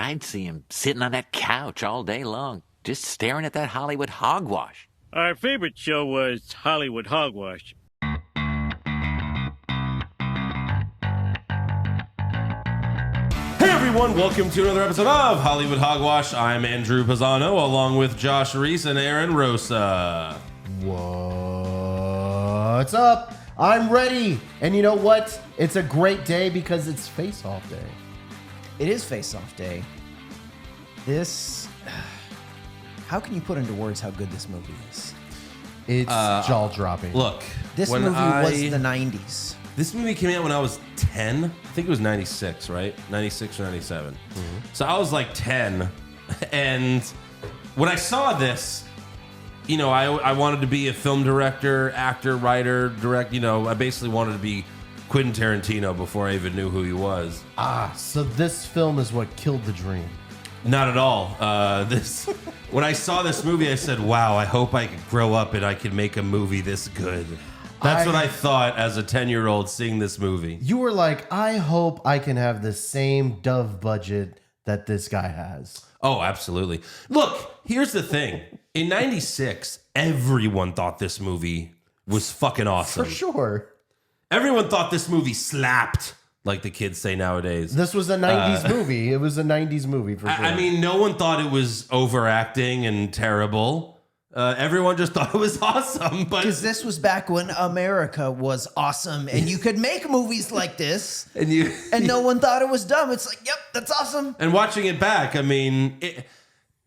I'd see him sitting on that couch all day long, just staring at that Hollywood hogwash. Our favorite show was Hollywood Hogwash. Hey everyone, welcome to another episode of Hollywood Hogwash. I'm Andrew Pisano, along with Josh Reese and Aaron Rosa. What's up? I'm ready. And you know what? It's a great day because it's Face-Off Day. It is Face-Off Day. How can you put into words how good this movie is? It's jaw-dropping. Look, This movie was the 90s. This movie came out when I was 10. I think it was 96, right? 96 or 97. Mm-hmm. So I was like 10. And when I saw this, you know, I wanted to be a film director, actor, writer, direct. You know, I basically wanted to be Quentin Tarantino before I even knew who he was. So this film is what killed the dream. Not at all. When I saw this movie, I said, wow, I hope I could grow up and I could make a movie this good. That's what I thought as a 10-year-old seeing this movie. You were like, I hope I can have the same Dove budget that this guy has. Oh, absolutely. Look, here's the thing. In 96, everyone thought this movie was fucking awesome. For sure. Everyone thought this movie slapped, like the kids say nowadays. This was a 90s movie. It was a 90s movie for sure. I mean, no one thought it was overacting and terrible. Everyone just thought it was awesome. Because this was back when America was awesome and you could make movies like this and no one thought it was dumb. It's like, yep, that's awesome. And watching it back, I mean,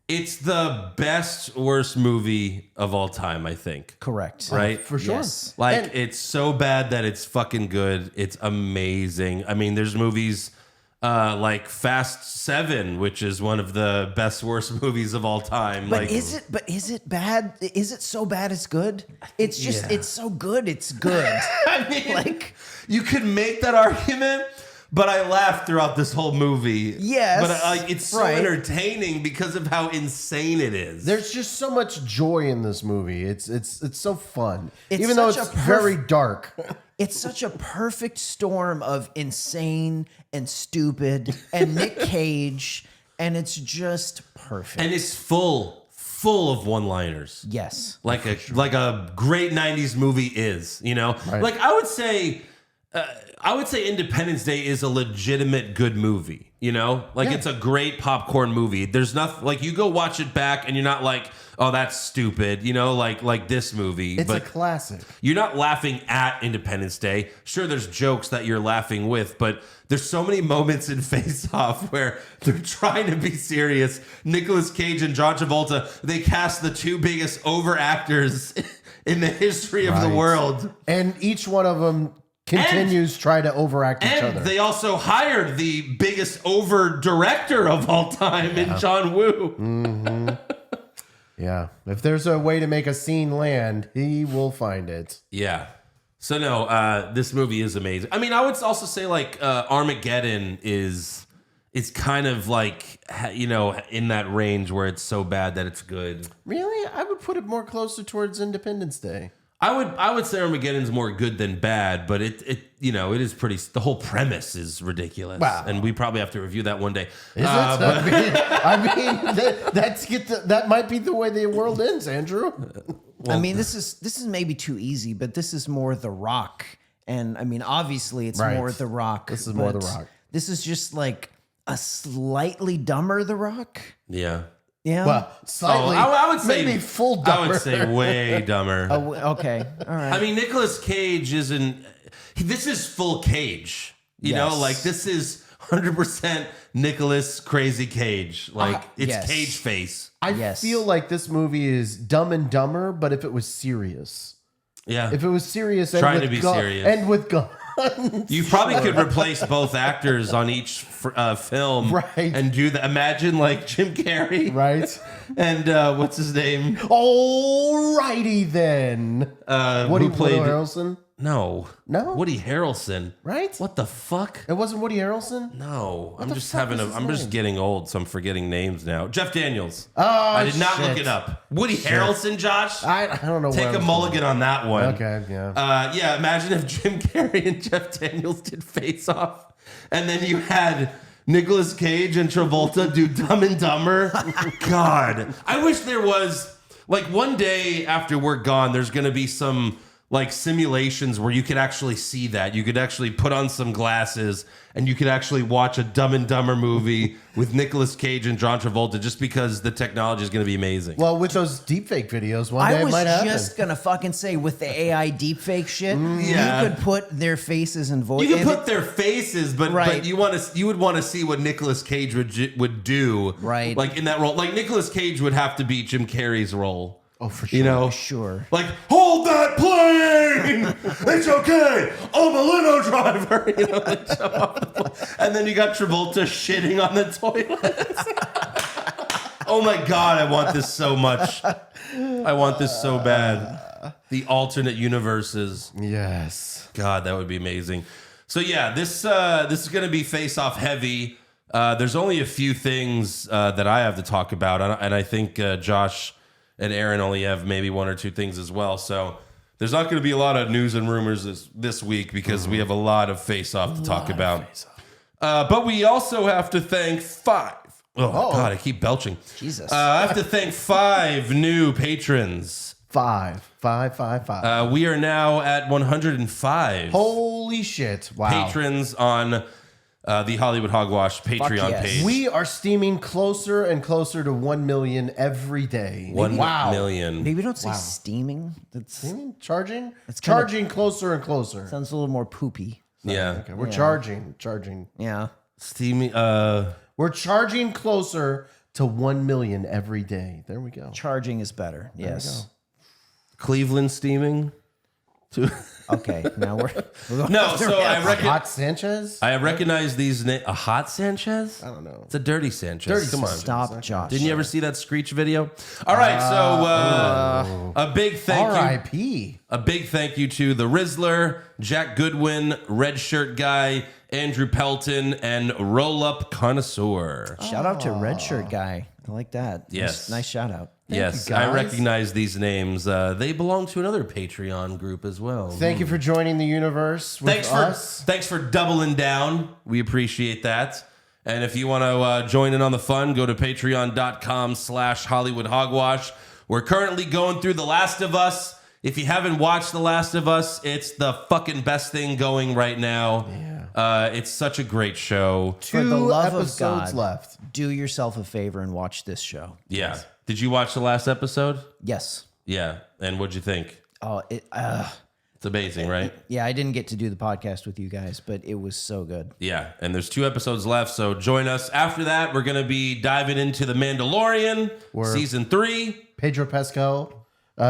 it's the best, worst movie of all time, I think. Correct. Right? For sure. Yes. Like, it's so bad that it's fucking good. It's amazing. I mean, there's movies like Fast 7, which is one of the best, worst movies of all time. But is it bad? Is it so bad it's good? It's just, it's so good, it's good. I mean, like, you could make that argument, but I laughed throughout this whole movie. Yes. But it's so entertaining because of how insane it is. There's just so much joy in this movie. It's so fun. It's even though it's such a very dark. It's such a perfect storm of insane and stupid and Nick Cage, and it's just perfect. And it's full of one-liners. Yes. Like a great 90s movie is, you know? Right. Like I would say Independence Day is a legitimate good movie, you know? Like it's a great popcorn movie. There's nothing like you go watch it back and you're not like, oh, that's stupid, you know, like this movie. It's but a classic. You're not laughing at Independence Day. Sure, there's jokes that you're laughing with, but there's so many moments in Face Off where they're trying to be serious. Nicolas Cage and John Travolta, they cast the two biggest over actors in the history of the world. And each one of them continues try to overact each other. And they also hired the biggest over director of all time in John Woo. Mm-hmm. Yeah. If there's a way to make a scene land, he will find it. Yeah. So no, this movie is amazing. I mean, I would also say like Armageddon is kind of like, you know, in that range where it's so bad that it's good. Really? I would put it more closer towards Independence Day. I would say Armageddon's more good than bad, but it you know, it is pretty. The whole premise is ridiculous, wow. And we probably have to review that one day. Is it? That might be the way the world ends, Andrew. I mean, this is maybe too easy, but this is more The Rock, and I mean, obviously, it's more The Rock. This is more The Rock. This is just like a slightly dumber The Rock. Yeah. Yeah. Well, slightly. I would say maybe full dumber. I would say way dumber. Oh, okay. All right. I mean, Nicolas Cage isn't. This is full Cage. You know, like this is 100% Nicolas Crazy Cage. Like it's Cage face. I feel like this movie is Dumb and Dumber, but if it was serious. Yeah. If it was serious and trying with to be serious and with guns. You probably could replace both actors on each film, right? And do that. Imagine like Jim Carrey, right? And what's his name? Alrighty then. Woody Harrelson? No. No? Woody Harrelson. Right? What the fuck? It wasn't Woody Harrelson? No. I'm just getting old, so I'm forgetting names now. Jeff Daniels. Oh, I did not look it up. Woody Harrelson, Josh? I don't know. Take a mulligan on that one. Okay, yeah. Yeah, imagine if Jim Carrey and Jeff Daniels did Face Off. And then you had Nicolas Cage and Travolta do Dumb and Dumber. God, I wish there was like one day after we're gone, there's going to be some like simulations where you could actually see that. You could actually put on some glasses and you could actually watch a Dumb and Dumber movie with Nicolas Cage and John Travolta just because the technology is going to be amazing. Well, with those deepfake videos, one day I it was might happen. just gonna fucking say with the AI deepfake shit, Yeah. you could put their faces and voice. You can put their faces, but Right. you would want to see what Nicolas Cage would do, Right. Like in that role, like Nicolas Cage would have to be Jim Carrey's role. Oh, for sure. You know, Sure. like hold that plane. It's okay. I'm a limo driver. You know, like, jump off the plane. And then you got Travolta shitting on the toilet. Oh my God, I want this so much. I want this so bad. The alternate universes. Yes. God, that would be amazing. So yeah, this is going to be face-off heavy. There's only a few things that I have to talk about, and I think Josh and Aaron only have maybe one or two things as well. So there's not going to be a lot of news and rumors this week because we have a lot of face-off to talk about. But we also have to thank five. Oh, God, I keep belching. Jesus. I have to thank 5 new patrons. 5. We are now at 105 Holy shit. Wow. patrons on the Hollywood Hogwash Patreon yes. page. We are steaming closer and closer to 1 million every day. 1 wow. million. Maybe don't say steaming. That's Charging? It's kinda- charging closer and closer. sounds a little more poopy. Yeah. Okay, we're charging. Yeah. Steamy. We're charging closer to 1 million every day. There we go. Charging is better. Yes. Cleveland steaming. Okay. Now we're going No, off the so I rails. reckon Hot Sanchez? I recognize these names. A hot Sanchez? I don't know. It's a dirty Sanchez. Dirty Come on. Stop, Josh. Didn't you ever see that Screech video? All right, so a big thank you. R.I.P. A big thank you to the Rizzler, Jack Goodwin, Red Shirt Guy, Andrew Pelton, and Roll Up Connoisseur. Shout out to Red Shirt Guy. I like that. Yes. Nice shout out. Yes, you, I guys. recognize these names. They belong to another Patreon group as well. Thank you for joining the universe with us. Thanks for doubling down. We appreciate that. And if you want to join in on the fun, go to patreon.com/Hollywood Hogwash. We're currently going through The Last of Us. If you haven't watched The Last of Us, it's the fucking best thing going right now. Yeah. It's such a great show. For the 2 love of episodes God, left. do yourself a favor and watch this show. Yeah. Did you watch the last episode? Yes. Yeah. And what'd you think? Oh, It's amazing, right? yeah. I didn't get to do the podcast with you guys, but it was so good. Yeah, and there's 2 episodes left, so join us. After that, we're going to be diving into The Mandalorian, season 3. Pedro Pascal.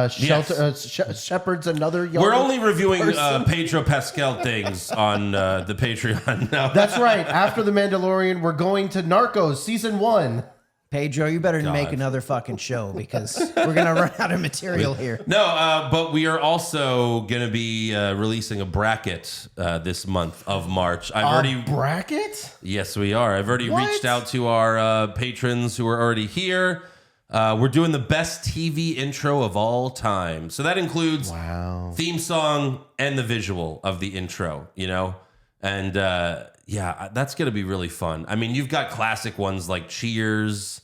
Shepard's another young We're only reviewing person. Pedro Pascal things on the Patreon now. That's right. After The Mandalorian, we're going to Narcos season 1. Pedro, you better make another fucking show because we're gonna run out of material here. No, but we are also going to be releasing a bracket this month of March. Bracket? Yes, we are. I've already What? reached out to our patrons who are already here. We're doing the best TV intro of all time. So that includes theme song and the visual of the intro, you know? And yeah, that's going to be really fun. I mean, you've got classic ones like Cheers.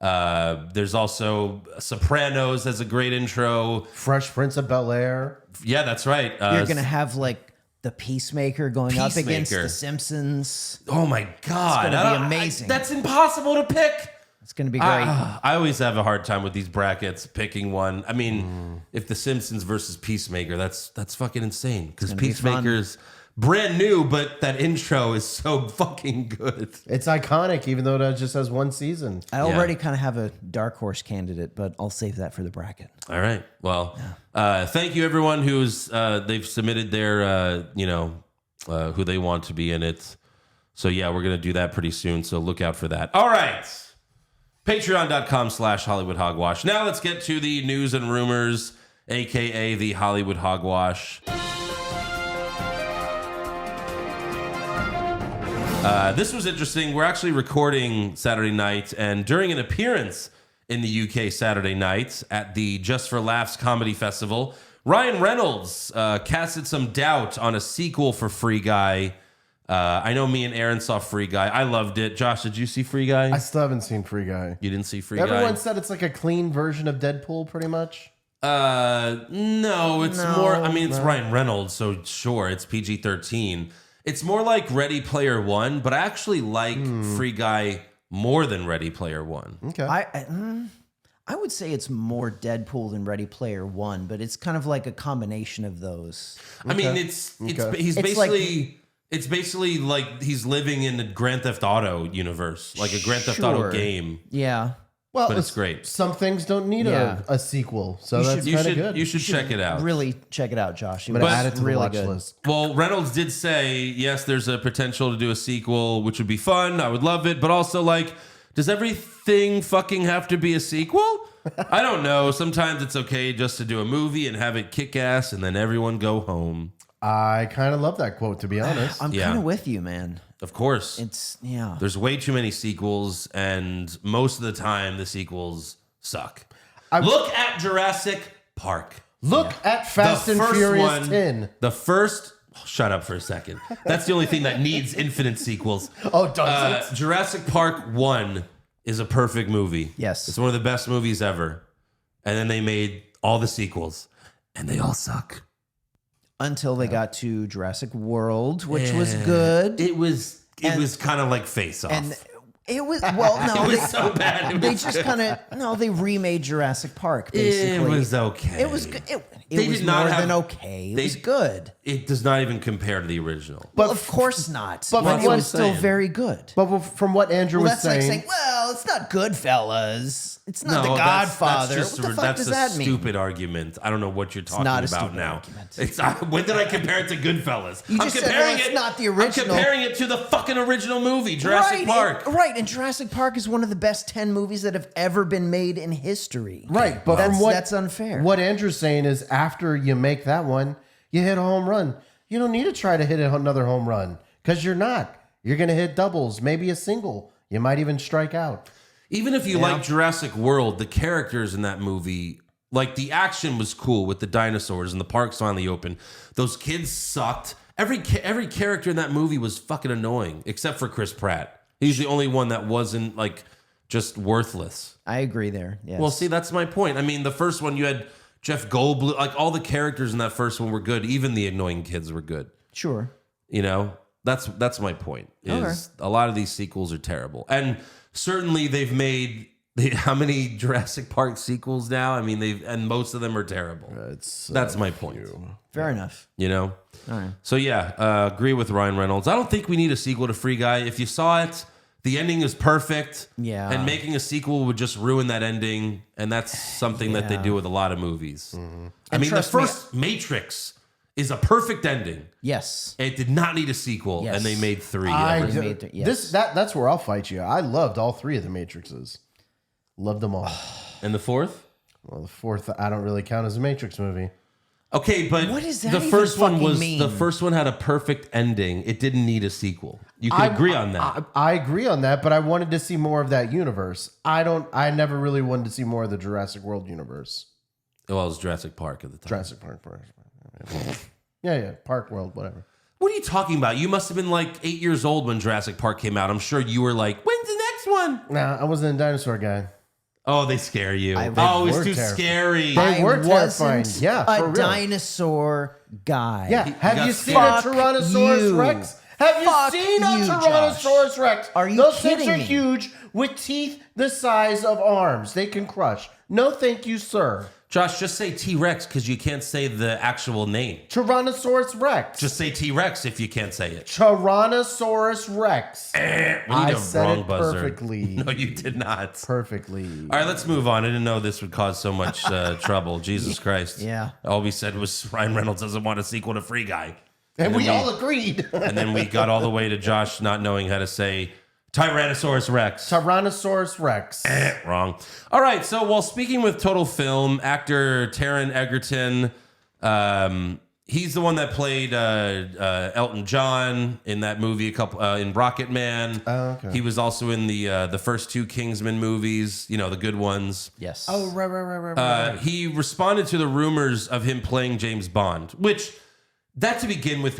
There's also Sopranos as a great intro. Fresh Prince of Bel-Air. Yeah, that's right. You're gonna have like the Peacemaker going up against Peacemaker. the Simpsons. Oh my God. It's gonna be amazing. That's impossible to pick. It's gonna be great. I always have a hard time with these brackets picking one. I mean, if the Simpsons versus Peacemaker, that's fucking insane because gonna be fun. Peacemaker's brand new, but that intro is so fucking good. It's iconic, even though it just has 1 season. I already kind of have a dark horse candidate, but I'll save that for the bracket. All right. Well, thank you everyone who's they've submitted their who they want to be in it. So yeah, we're gonna do that pretty soon. So look out for that. All right. Patreon.com/Hollywood Hogwash. Now let's get to the news and rumors, aka the Hollywood Hogwash. This was interesting. We're actually recording Saturday night, and during an appearance in the UK Saturday night at the Just for Laughs Comedy Festival, Ryan Reynolds casted some doubt on a sequel for Free Guy I know me and Aaron saw Free Guy. I loved it. Josh, did you see Free Guy? I still haven't seen Free Guy. You didn't see Free Guy? Everyone said it's like a clean version of Deadpool, pretty much. No, it's more. I mean, it's Ryan Reynolds, so sure, it's PG-13. It's more like Ready Player One, but I actually like Free Guy more than Ready Player One. Okay. I would say it's more Deadpool than Ready Player One, but it's kind of like a combination of those. I mean, he's basically like he's living in the Grand Theft Auto universe, like a Grand Theft Auto game. Yeah. Well, but it's great. Some things don't need a sequel, so that's kind of good. You should check it out. Really check it out, Josh. But add it to the really watch good. list. Well, Reynolds did say, yes, there's a potential to do a sequel, which would be fun. I would love it. But also, like, does everything fucking have to be a sequel? I don't know. Sometimes it's okay just to do a movie and have it kick ass and then everyone go home. I kind of love that quote, to be honest. I'm kind of with you, man. Of course. Yeah. There's way too many sequels, and most of the time, the sequels suck. Look at Jurassic Park. Look at Fast and Furious 10. The first... Shut up for a second. That's the only thing that needs infinite sequels. Oh, does it? Jurassic Park 1 is a perfect movie. Yes. It's one of the best movies ever. And then they made all the sequels, and they all suck. Until they got to Jurassic World, which was good. It was kind of like Face Off. And it was, well, no. It was so bad. They just kind of, they remade Jurassic Park, basically. It was okay. It was good. It was more than okay. It was good. It does not even compare to the original. But of course not. but But from it what was still saying. very good. But from what Andrew was That's like saying, saying, well, it's not Goodfellas. It's not The that's Godfather. just What the fuck that's does a that mean? stupid argument. I don't know what you're talking not a about stupid now. argument. It's when did I compare it to Goodfellas? You just said, well, it's not the original. I'm comparing it to the fucking original movie, Jurassic Park. Right, and Jurassic Park is one of the best 10 movies that have ever been made in history. right? But that's unfair. What Andrew's saying is, after you make that one, you hit a home run. You don't need to try to hit another home run because you're not. You're going to hit doubles, maybe a single. You might even strike out. Even if you like Jurassic World, the characters in that movie, like the action was cool with the dinosaurs and the parks finally open. Those kids sucked. Every character in that movie was fucking annoying, except for Chris Pratt. He's the only one that wasn't like just worthless. I agree there. Yes. Well, see, that's my point. I mean, the first one you had Jeff Goldblum, like all the characters in that first one were good. Even the annoying kids were good. Sure. You know, that's my point. Is a lot of these sequels are terrible, and certainly they've made how many Jurassic Park sequels now? I mean, and most of them are terrible. That's my point. Fair enough. You know. All right. So yeah, agree with Ryan Reynolds. I don't think we need a sequel to Free Guy. If you saw it, the ending is perfect. Yeah. And making a sequel would just ruin that ending, and that's something that they do with a lot of movies. I mean, the trust me- first Matrix is a perfect ending. Yes. It did not need a sequel, Yes. and they made 3. Yes. That's where I'll fight you. I loved all 3 of the Matrixes. Loved them all. And the 4th? Well, the 4th, I don't really count as a Matrix movie. Okay, but What does that the even first one fucking mean? the first one had a perfect ending. It didn't need a sequel. You can agree on that. I agree on that, but I wanted to see more of that universe. I never really wanted to see more of the Jurassic World universe. Well, it was Jurassic Park at the time. Jurassic Park. Yeah, Park World, whatever. What are you talking about? You must have been like 8 years old when Jurassic Park came out. I'm sure you were like, when's the next one? Nah, I wasn't a dinosaur guy. Oh, they scare you. They Oh, it's were too terrifying. scary. They were terrifying. wasn't Yeah, for a real. dinosaur guy. Yeah, have got you seen scared. a Tyrannosaurus you. Rex? Have Fuck you seen a you, Tyrannosaurus Rex? Are you Those kidding things are me? huge with teeth the size of arms. They can crush. No, thank you, sir. Josh, just say T-Rex because you can't say the actual name. Tyrannosaurus Rex. Just say T-Rex if you can't say it. Tyrannosaurus Rex. We need I a said wrong it buzzer. perfectly. No, you did not. Perfectly. All right, let's move on. I didn't know this would cause so much trouble. Jesus Christ. Yeah. All we said was Ryan Reynolds doesn't want a sequel to Free Guy. And we all agreed. And then we got all the way to Josh not knowing how to say Tyrannosaurus Rex. Tyrannosaurus Rex. Wrong. All right, so while speaking with Total Film, actor Taron Egerton, he's the one that played Elton John in that movie in Rocket Man. Oh, okay. He was also in the first 2 Kingsman movies, you know, the good ones. Yes. Oh, right. He responded to the rumors of him playing James Bond, which that to begin with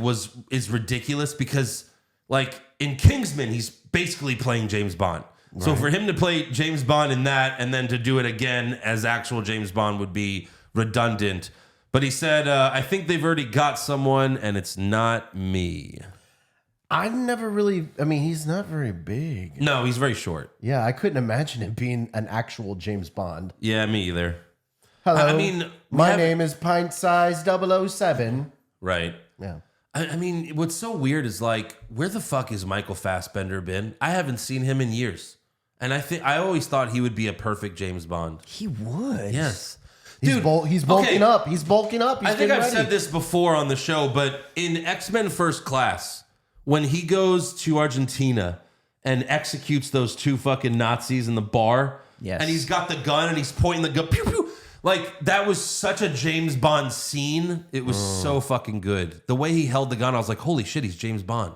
is ridiculous because Like in Kingsman, he's basically playing James Bond. So for him to play James Bond in that and then to do it again as actual James Bond would be redundant. But he said, I think they've already got someone and it's not me. I never really, I mean, he's not very big. No, he's very short. Yeah, I couldn't imagine it being an actual James Bond. Yeah, me either. Hello, I mean, my name is Pint Size 007. Right. Yeah. I mean, what's so weird is like, where the fuck has Michael Fassbender been? I haven't seen him in years. And I always thought he would be a perfect James Bond. He would. Yes. He's Dude, bulking up. He's bulking up. He's I think getting I've ready. said this before on the show, but in X-Men First Class, when he goes to Argentina and executes those two fucking Nazis in the bar, Yes. and he's got the gun and he's pointing the gun, pew, pew, like that was such a James Bond scene. It was so fucking good. The way he held the gun, I was like, holy shit, he's James Bond.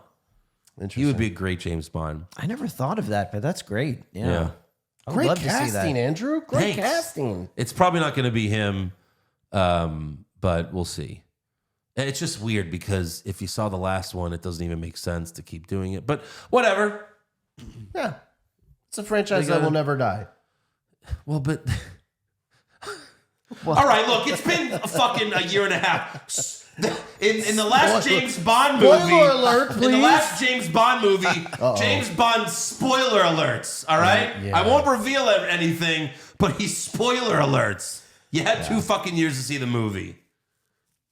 He would be a great James Bond. I never thought of that, but that's great. Yeah. I would Great love to see casting, that. Andrew. Great Thanks. casting. It's probably not going to be him, but we'll see. It's just weird because if you saw the last one, it doesn't even make sense to keep doing it. But whatever. Yeah. It's a franchise They that gotta- will never die. Well, but... All right, look, it's been a year and a half. In the last James Bond movie... Spoiler alert, In the please. last James Bond movie, James Bond spoiler alerts, all right? Yeah. I won't reveal anything, but he's spoiler alerts. You had 2 fucking years to see the movie.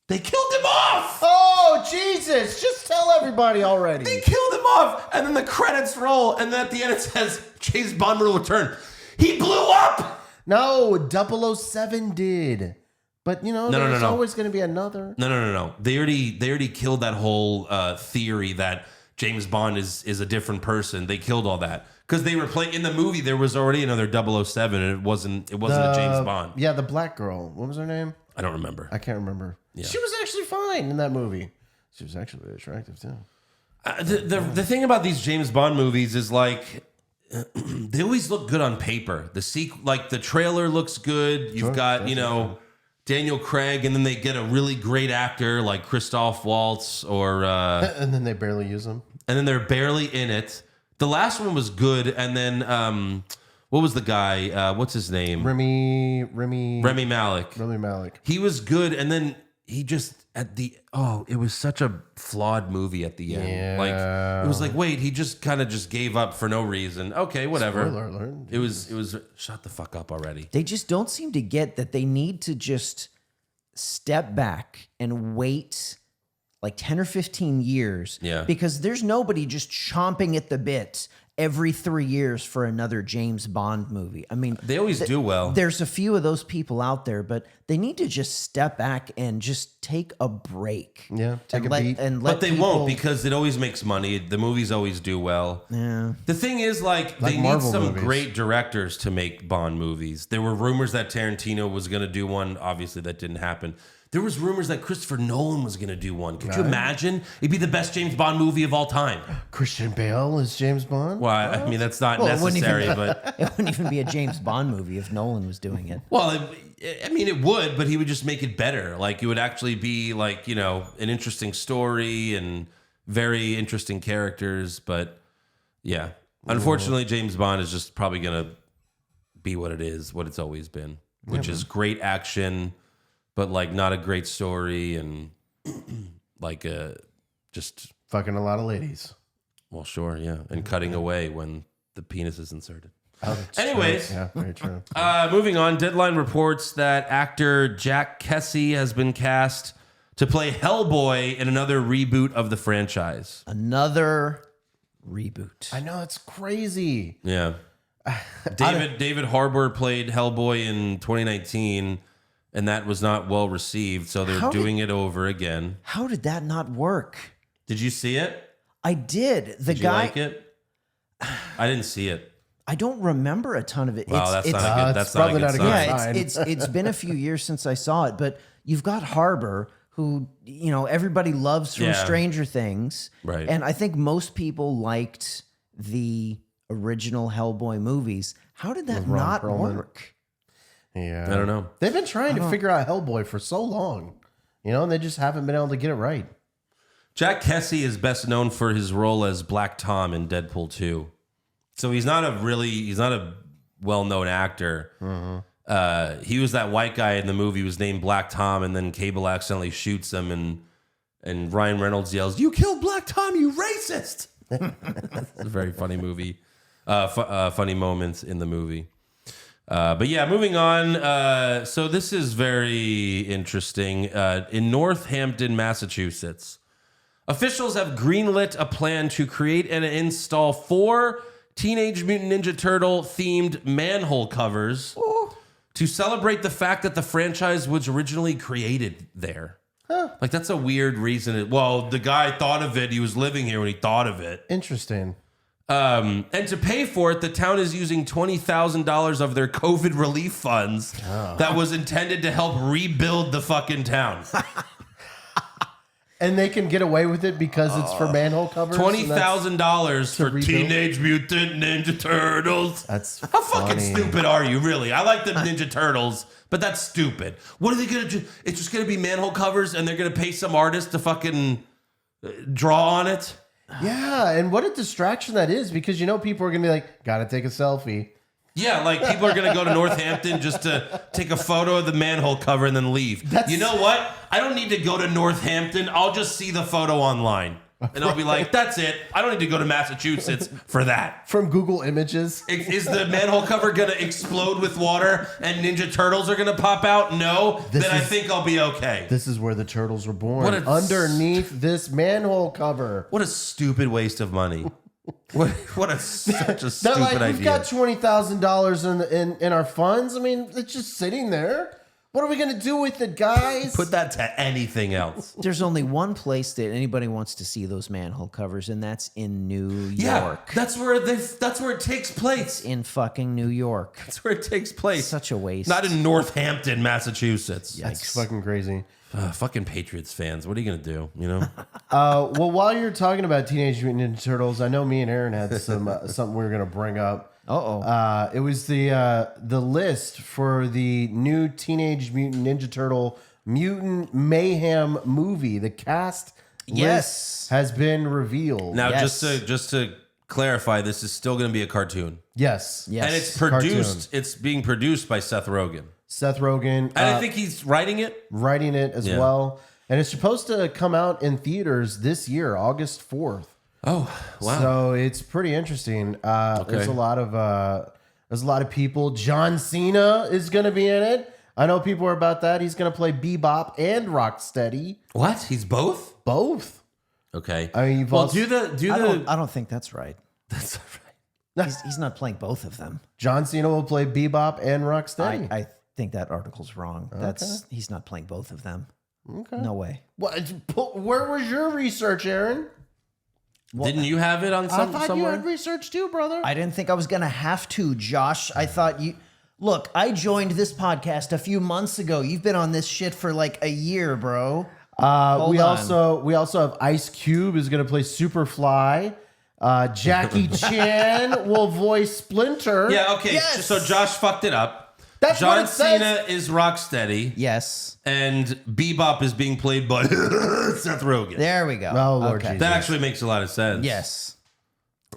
They killed him off! Oh, Jesus. Just tell everybody already. They killed him off, and then the credits roll, and then at the end it says, James Bond will return. He blew up! No, 007 did. But, you know, there's always going to be another. No. They already killed that whole theory that James Bond is a different person. They killed all that. Because they were playing in the movie, there was already another 007, and it wasn't a James Bond. Yeah, the black girl. What was her name? I don't remember. I can't remember. Yeah. She was actually fine in that movie. She was actually really attractive, too. The thing about these James Bond movies is like they always look good on paper. The trailer looks good. You've got Daniel Craig, and then they get a really great actor like Christoph Waltz, or And then they barely use them. and then they're barely in it. The last one was good, and then what was the guy? What's his name? Remy Malek. Remy Malek. He was good, and then he just it was such a flawed movie at the end. Yeah. Like it was like, wait, he just kind of just gave up for no reason. Okay, whatever. Spoiler alert. It was shut the fuck up already. They just don't seem to get that they need to just step back and wait like 10 or 15 years. Yeah. Because there's nobody just chomping at the bit every 3 years for another James Bond movie. I mean, They always do well. there's a few of those people out there, but they need to just step back and just take a break. Yeah, take and a beat. But they people- won't, because it always makes money. The movies always do well. Yeah. The thing is, like they need Marvel some movies. great directors to make Bond movies. There were rumors that Tarantino was going to do one. Obviously, that didn't happen. There was rumors that Christopher Nolan was going to do one. Could you imagine? It'd be the best James Bond movie of all time. Christian Bale is James Bond? Well, I mean, that's not Well, it wouldn't necessary, even- but It wouldn't even be a James Bond movie if Nolan was doing it. well, I mean, it would, but he would just make it better. Like it would actually be like an interesting story and very interesting characters. But yeah, unfortunately, James Bond is just probably going to be what it is, what it's always been, which is great action, but like not a great story and like just Fucking a lot of ladies. well, sure, yeah, and cutting away when the penis is inserted. Oh, that's Anyways. true. Yeah, very true. Moving on, Deadline reports that actor Jack Kessie has been cast to play Hellboy in another reboot of the franchise. Another reboot. I know, it's crazy. Yeah. David Harbour played Hellboy in 2019, and that was not well received, so they're doing it over again. How did that not work? Did you see it? I did. The Did you guy. like it? I didn't see it. I don't remember a ton of it. Wow, that's not a good. That's it's not a probably good not a sign. good Yeah, sign. it's been a few years since I saw it, but you've got Harbor, who everybody loves from Yeah. Stranger Things, Right. And I think most people liked the original Hellboy movies. How did that Ron not Perlman. work? Yeah. I don't know. They've been trying to figure out Hellboy for so long, and they just haven't been able to get it right. Jack Kesey is best known for his role as Black Tom in Deadpool 2. So he's not a well-known actor. He was that white guy in the movie who was named Black Tom, and then Cable accidentally shoots him, and Ryan Reynolds yells, "You killed Black Tom, you racist!" It's a very funny movie. Funny moments in the movie. But yeah, moving on. So this is very interesting. In Northampton, Massachusetts, officials have greenlit a plan to create and install 4 Teenage Mutant Ninja Turtle themed manhole covers to celebrate the fact that the franchise was originally created there. Like, that's a weird reason. Well, the guy thought of it. He was living here when he thought of it. Interesting. And to pay for it, the town is using $20,000 of their COVID relief funds that was intended to help rebuild the fucking town. And they can get away with it because it's for manhole covers? $20,000 for rebuild? Teenage Mutant Ninja Turtles. That's How fucking funny. stupid are you, really? I like the Ninja Turtles, but that's stupid. What are they going to do? It's just going to be manhole covers and they're going to pay some artist to fucking draw on it? Yeah, and what a distraction that is, because people are going to be like, gotta take a selfie. Yeah, like people are going to go to Northampton just to take a photo of the manhole cover and then leave. You know what? I don't need to go to Northampton. I'll just see the photo online. And I'll be like, that's it. I don't need to go to Massachusetts for that. From Google Images. Is the manhole cover going to explode with water and Ninja Turtles are going to pop out? No. I think I'll be okay. This is where the turtles were born. What a- underneath this manhole cover. What a stupid waste of money. Such a They're stupid like, idea. we've got $20,000 in our funds. I mean, it's just sitting there. What are we going to do with it, guys? Put that to anything else. There's only one place that anybody wants to see those manhole covers, and that's in New Yeah, York. that's where it takes place. In fucking New York. That's where it takes place. Such a waste. Not in Northampton, Massachusetts. That's fucking crazy. Fucking Patriots fans. What are you going to do, Well, while you're talking about Teenage Mutant Ninja Turtles, I know me and Aaron had something we were going to bring up. It was the list for the new Teenage Mutant Ninja Turtle Mutant Mayhem movie. The cast list has been revealed. Now, Yes. just to clarify, this is still going to be a cartoon. Yes. Yes. And it's Cartoon. it's being produced by Seth Rogen. Seth Rogen. And I think he's writing it. writing it as well. And it's supposed to come out in theaters this year, August 4th. Oh, wow. So it's pretty interesting. There's a lot of people. John Cena is going to be in it. I know people are about that. He's going to play Bebop and Rocksteady. What? He's both? Both. Okay. I mean, you've well, also- I don't think that's right. That's all right. He's not playing both of them. John Cena will play Bebop and Rocksteady. I think that article's wrong. He's not playing both of them. Okay. No way. Where was your research, Aaron? Didn't you have it on I thought you somewhere? had research too, brother. I didn't think I was going to have to, Josh. I thought you... Look, I joined this podcast a few months ago. You've been on this shit for like a year, bro. We on. also have Ice Cube is going to play Superfly. Jackie Chan will voice Splinter. Yeah, okay. Yes! So Josh fucked it up. That's John what it says. Cena is Rocksteady. Yes. And Bebop is being played by Seth Rogen. There we go. Oh, Lord Jesus. That actually makes a lot of sense. Yes.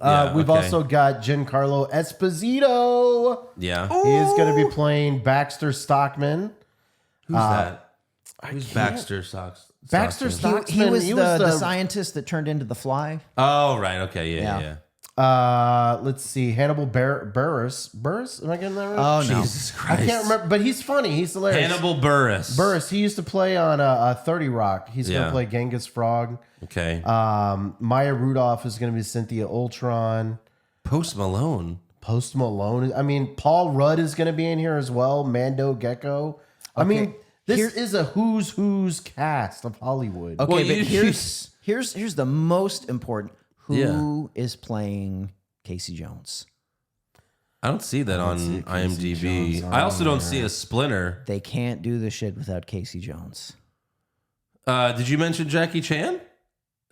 We've also got Giancarlo Esposito. Yeah. He is going to be playing Baxter Stockman. Who's that? Who's Baxter Stocks? Baxter Stockman? Stockman. He was the scientist that turned into the fly. Oh, right. Okay. Yeah. Let's see. Hannibal Burris. Burris? Am I getting that right? Oh, no. Jesus Christ. I can't remember, but he's funny. He's hilarious. Hannibal Burris. Burris. He used to play on 30 Rock. He's going to play Genghis Frog. Okay. Maya Rudolph is going to be Cynthia Ultron. Post Malone. Post Malone. I mean, Paul Rudd is going to be in here as well. Mando Gecko. I mean, this is a who's cast of Hollywood. Okay, Well, but you- here's the most important. Who is playing Casey Jones? I don't see that on see Casey IMDb. Jones on I also don't see a Splinter. They can't do the shit without Casey Jones. Did you mention Jackie Chan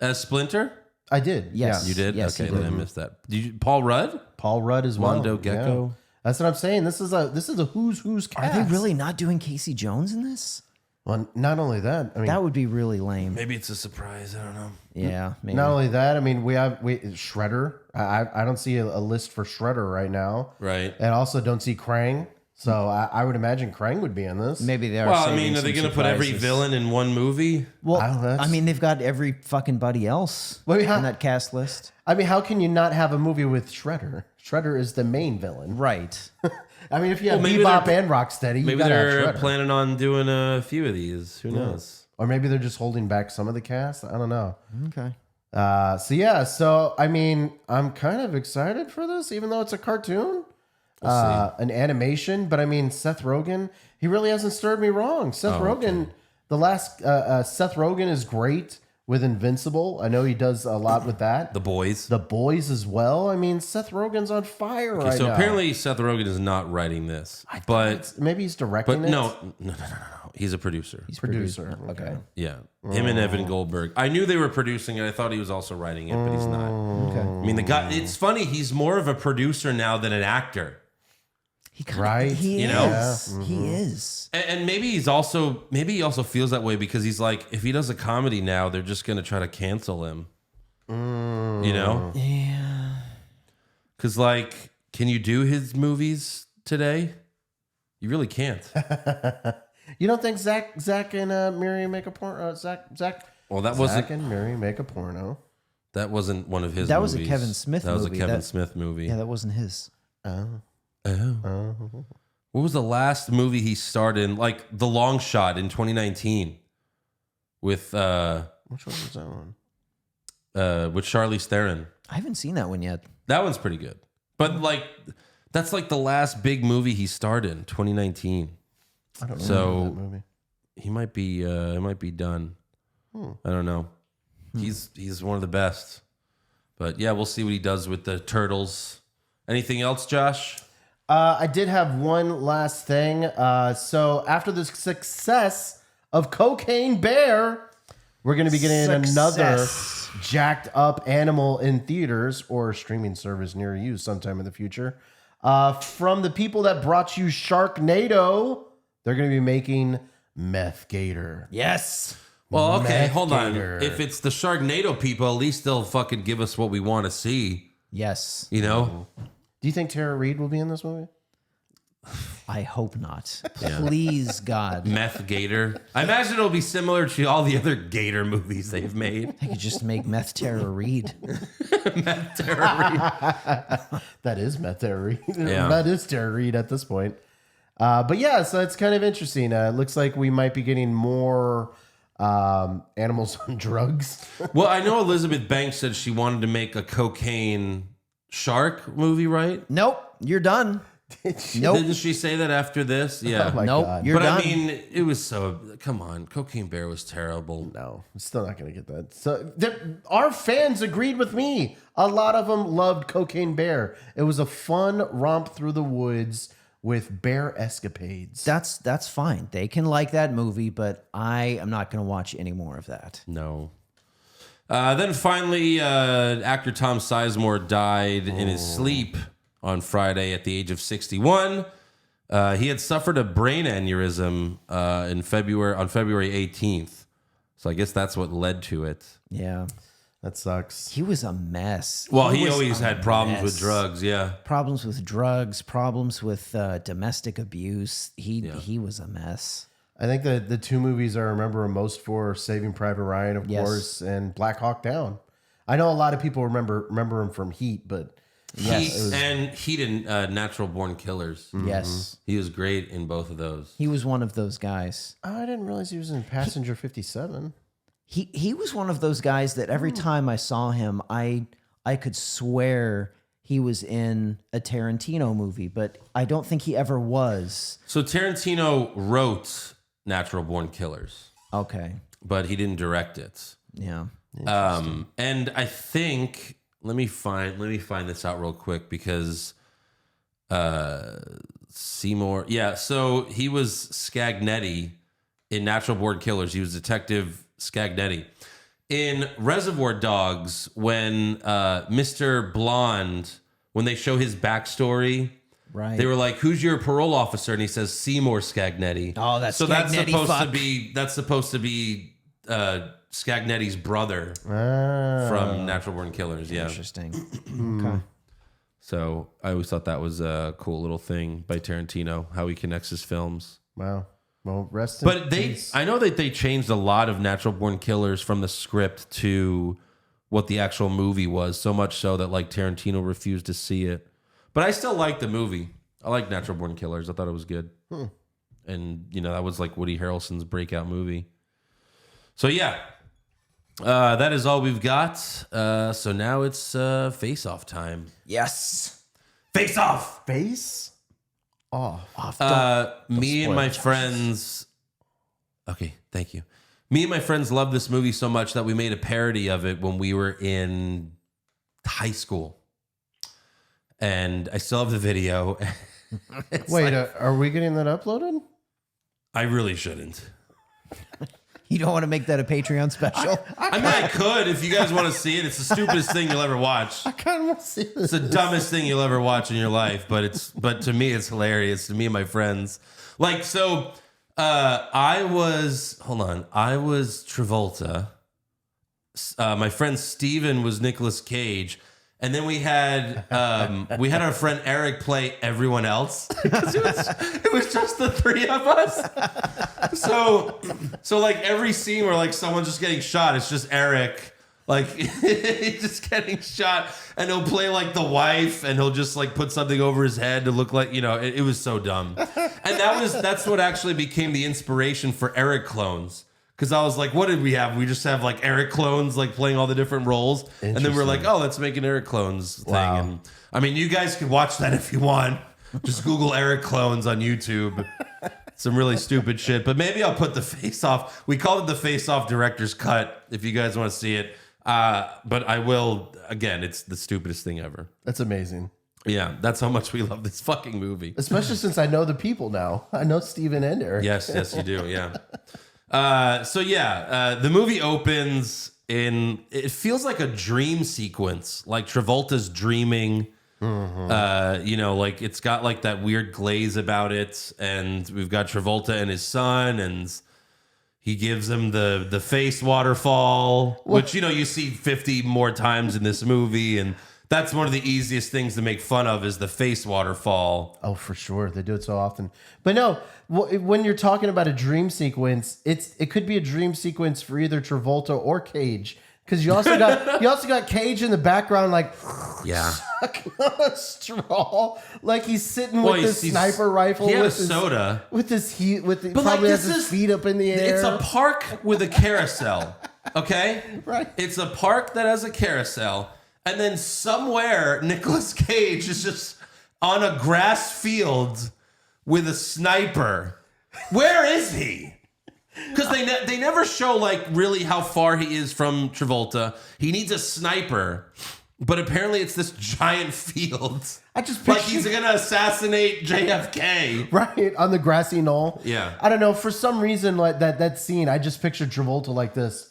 as Splinter? I did. Yes. Yeah. You did? Yes, okay, he then I did. missed that. Did you, Paul Rudd? Paul Rudd as well. Mondo Gecko? Yeah. That's what I'm saying. This is a who's Are cast. they really not doing Casey Jones in this? Well, not only that, I mean, That would be really lame. Maybe it's a surprise. I don't know. Yeah, maybe. not only that, I mean, we Shredder. I don't see a list for Shredder right now. Right. And also don't see Krang. So I would imagine Krang would be in this. Maybe they are. Well, I saving mean, are some they going to put every surprises. villain in one movie? Well, I don't know, I mean, they've got every fucking buddy else Well, in yeah. that cast list. I mean, how can you not have a movie with Shredder? Shredder is the main villain. Right. I mean, if you have maybe Bebop they're- and Rocksteady, you Maybe gotta have they're Shredder. planning on doing a few of these. Who knows? Or maybe they're just holding back some of the cast. I don't know. Okay. So I mean, I'm kind of excited for this, even though it's a cartoon, an animation. But I mean, Seth Rogen, he really hasn't stirred me wrong. Seth Rogen, the last Seth Rogen is great with Invincible. I know he does a lot with that. The Boys. The Boys as well. I mean, Seth Rogen's on fire right So now. apparently Seth Rogen is not writing this, but Maybe he's directing it. no. He's a producer. He's producer. Okay. Yeah, him and Evan Goldberg. I knew they were producing it. I thought he was also writing it, but he's not. Okay. I mean, the guy. It's funny. He's more of a producer now than an actor. He kinda, Right. He You is. know? Yeah. He is. And maybe he also feels that way because he's like, if he does a comedy now, they're just gonna try to cancel him. You know? Yeah. Because like, can you do his movies today? You really can't. You don't think Zach and Miri make a porno? Zach. Well, that Zach wasn't and Miri make a porno. one of his. That was a movies. Kevin Smith That was movie. a Kevin That- Smith movie. Yeah, that wasn't his. Oh. What was the last movie he starred in? Like The Long Shot in 2019 with Which one was that one? with Charlize Theron. I haven't seen that one yet. That one's pretty good. But like that's like the last big movie he starred in 2019. I don't So- remember that movie. He might be done. I don't know. He's one of the best. But yeah, we'll see what he does with the Turtles. Anything else, Josh? I did have one last thing. So after the success of Cocaine Bear, we're going to be getting another jacked up animal in theaters or streaming service near you sometime in the future. From the people that brought you Sharknado, they're going to be making Meth Gator. Yes. Well, okay, Meth hold on. Gator. If it's the Sharknado people, at least they'll fucking give us what we want to see. Yes. You know? Do you think Tara Reid will be in this movie? I hope not. Please, God. Meth Gator. I imagine it'll be similar to all the other Gator movies they've made. I could just make Meth Terror Reed. That is Meth Tara Reid. Yeah. That is Tara Reid at this point. But yeah, so it's kind of interesting. It looks like we might be getting more animals on drugs. Well, I know Elizabeth Banks said she wanted to make a cocaine shark movie, right? Nope. You're done. Nope. Didn't she say that after this? Yeah. Oh my Nope. God. You're but done. I mean, it was so. Come on, Cocaine Bear was terrible. No, I'm still not going to get that. So our fans agreed with me. A lot of them loved Cocaine Bear. It was a fun romp through the woods with bear escapades. That's fine. They can like that movie, but I am not going to watch any more of that. No. Then finally, actor Tom Sizemore died in his sleep on Friday at the age of 61. He had suffered a brain aneurysm on February 18th. So I guess that's what led to it. Yeah. That sucks. He was a mess. Well, he was always a had problems with mess. drugs. Yeah. Problems with drugs, problems with domestic abuse. He was a mess. I think the two movies I remember him most for Saving Private Ryan, of Yes. course, and Black Hawk Down. I know a lot of people remember him from Heat, but Heat and Natural Born Killers. Yes. He was great in both of those. He was one of those guys. I didn't realize he was in Passenger 57. He was one of those guys that every time I saw him, I could swear he was in a Tarantino movie, but I don't think he ever was. So Tarantino wrote Natural Born Killers, Okay. but he didn't direct it. Yeah. And I think let me find this out real quick because Seymour. Yeah, so he was Scagnetti in Natural Born Killers. He was Detective Scagnetti. In Reservoir Dogs, when Mr. Blonde, when they show his backstory, Right. They were like, "Who's your parole officer?" And he says, "Seymour Scagnetti." Oh, that's so that's Scagnetti supposed fuck. to be Scagnetti's brother Ah. from Natural Born Killers. Yeah. Interesting. Okay. So I always thought that was a cool little thing by Tarantino, how he connects his films. Wow. Well, rest in But peace. I know that they changed a lot of Natural Born Killers from the script to what the actual movie was, so much so that like Tarantino refused to see it. But I still like the movie. I like Natural Born Killers. I thought it was good. And, that was like Woody Harrelson's breakout movie. So, yeah. That is all we've got. So now it's face-off time. Yes. Face-off! Face off. Me and my friends... Okay, thank you. Me and my friends loved this movie so much that we made a parody of it when we were in high school. And I still have the video. Wait, are we getting that uploaded? I really shouldn't. You don't want to make that a Patreon special? I mean, I could if you guys want to see it. It's the stupidest thing you'll ever watch. I kind of want to see this. It's the dumbest thing you'll ever watch in your life, but to me it's hilarious. To me and my friends, I was Travolta. My friend Steven was Nicolas Cage, and then we had our friend Eric play everyone else because it was just the three of us. So like every scene where like someone's just getting shot, it's just Eric. Like he's just getting shot, and he'll play like the wife, and he'll just like put something over his head to look like it was so dumb. And that's what actually became the inspiration for Eric clones. Because I was like, what did we have? We just have like Eric clones like playing all the different roles, and then we're like, oh, let's make an Eric clones thing. Wow. And I mean, you guys can watch that if you want. Just Google Eric clones on YouTube. Some really stupid shit, but maybe I'll put the face off. We called it the face off director's cut. If you guys want to see it. But I will, again, it's the stupidest thing ever. That's amazing. Yeah, that's how much we love this fucking movie. Especially since I know the people now. I know Steven and Eric. Yes, you do, yeah. The movie opens it feels like a dream sequence, like Travolta's dreaming. Like it's got like that weird glaze about it, and we've got Travolta and his son, and he gives him the face waterfall, which, you see 50 more times in this movie. And that's one of the easiest things to make fun of is the face waterfall. Oh, for sure. They do it so often. But no, when you're talking about a dream sequence, it could be a dream sequence for either Travolta or Cage. Because you also got Cage in the background, like sucking on a straw, like he's sitting with this sniper rifle. He had with a his soda with his heat. But probably like, has his feet up in the air. It's a park with a carousel. Okay, Right. It's a park that has a carousel, and then somewhere Nicolas Cage is just on a grass field with a sniper. Where is he? Because they never show like really how far he is from Travolta. He needs a sniper, but apparently it's this giant field. I just like picture- he's gonna assassinate JFK. right on the grassy knoll. Yeah. I don't know. For some reason, like that scene, I just pictured Travolta like this.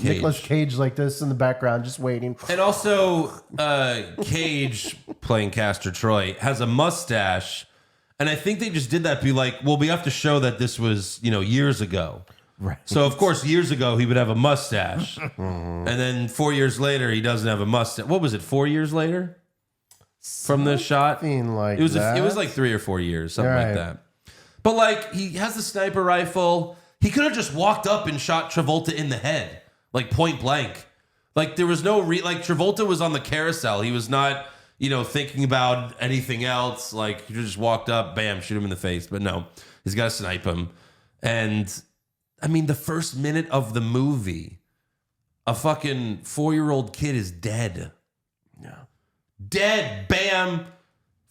Nicolas Cage like this in the background, just waiting. And also, Cage playing Castor Troy has a mustache. And I think they just did that to be like, well, we have to show that this was, years ago. Right. So, of course, years ago, he would have a mustache. And then 4 years later, he doesn't have a mustache. What was it, 4 years later from the shot? Something like it was that. It was like 3 or 4 years, something Right. like that. But, like, he has the sniper rifle. He could have just walked up and shot Travolta in the head, like point blank. Like, there was no like, Travolta was on the carousel. He was not... thinking about anything else. Like, he just walked up, bam, shoot him in the face. But no, he's got to snipe him. And, I mean, the first minute of the movie, a fucking 4-year-old kid is dead. Yeah. Dead, bam,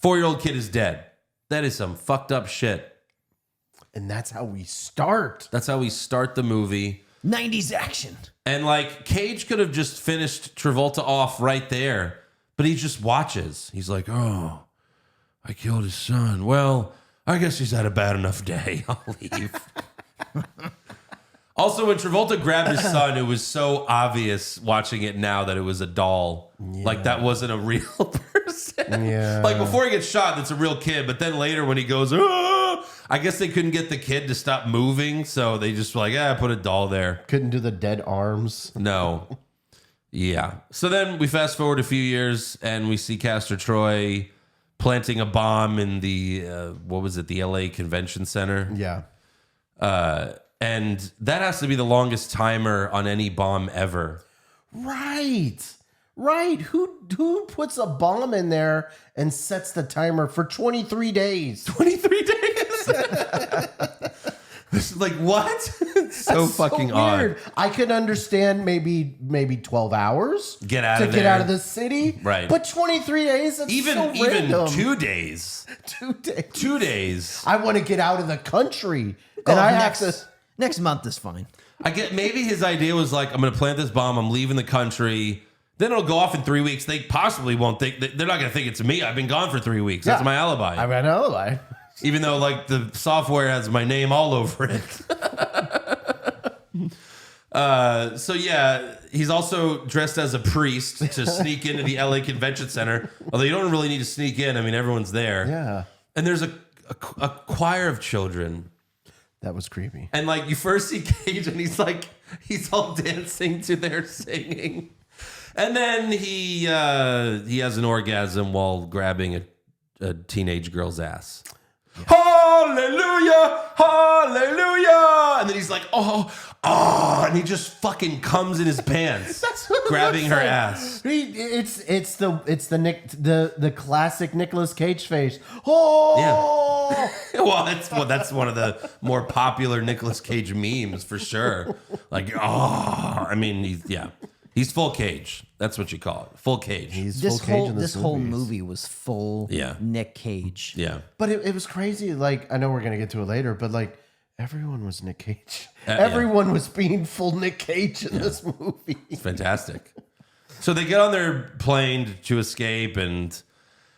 4-year-old kid is dead. That is some fucked up shit. And that's how we start. That's how we start the movie. 90s action. And, like, Cage could have just finished Travolta off right there. But he just watches. He's like, oh, I killed his son. Well, I guess he's had a bad enough day. I'll leave. Also, when Travolta grabbed his son, it was so obvious watching it now that it was a doll. Like that wasn't a real person. Yeah. Like before he gets shot, that's a real kid. But then later when he goes, "Ah!" I guess they couldn't get the kid to stop moving. So they just were like, put a doll there. Couldn't do the dead arms. No. Yeah. So then we fast forward a few years and we see Castor Troy planting a bomb in the, the LA Convention Center. Yeah. And that has to be the longest timer on any bomb ever. Right. Who puts a bomb in there and sets the timer for 23 days? 23 days? This is like, what? It's so fucking odd. I could understand maybe 12 hours Get out to of get there. out of the city. Right. But 23 days, that's Even so random. 2 days. 2 days. 2 days. I want to get out of the country. And I have to... Next month is fine. I get maybe his idea was like, I'm going to plant this bomb. I'm leaving the country. Then it'll go off in 3 weeks. They possibly won't think, they're not going to think it's me. I've been gone for 3 weeks. That's Yeah. my alibi. I mean, I Even though like the software has my name all over it. So yeah, he's also dressed as a priest to sneak into the LA Convention Center. Although you don't really need to sneak in. I mean, everyone's there. Yeah. And there's a choir of children. That was creepy. And like you first see Cage and he's all dancing to their singing. And then he has an orgasm while grabbing a teenage girl's ass. Yeah. Hallelujah! Hallelujah! And then he's like, and he just fucking comes in his pants, grabbing her ass. It's the classic Nicolas Cage face. Oh, yeah. Well, that's one of the more popular Nicolas Cage memes for sure. Like, I mean, he's full Cage. That's what you call it, full Cage. This whole movie was full Yeah. Nick Cage. Yeah, but it was crazy. Like, I know we're gonna get to it later, but like everyone was Nick Cage. Yeah. Everyone was being full Nick Cage in this movie. It's fantastic. So they get on their plane to escape, and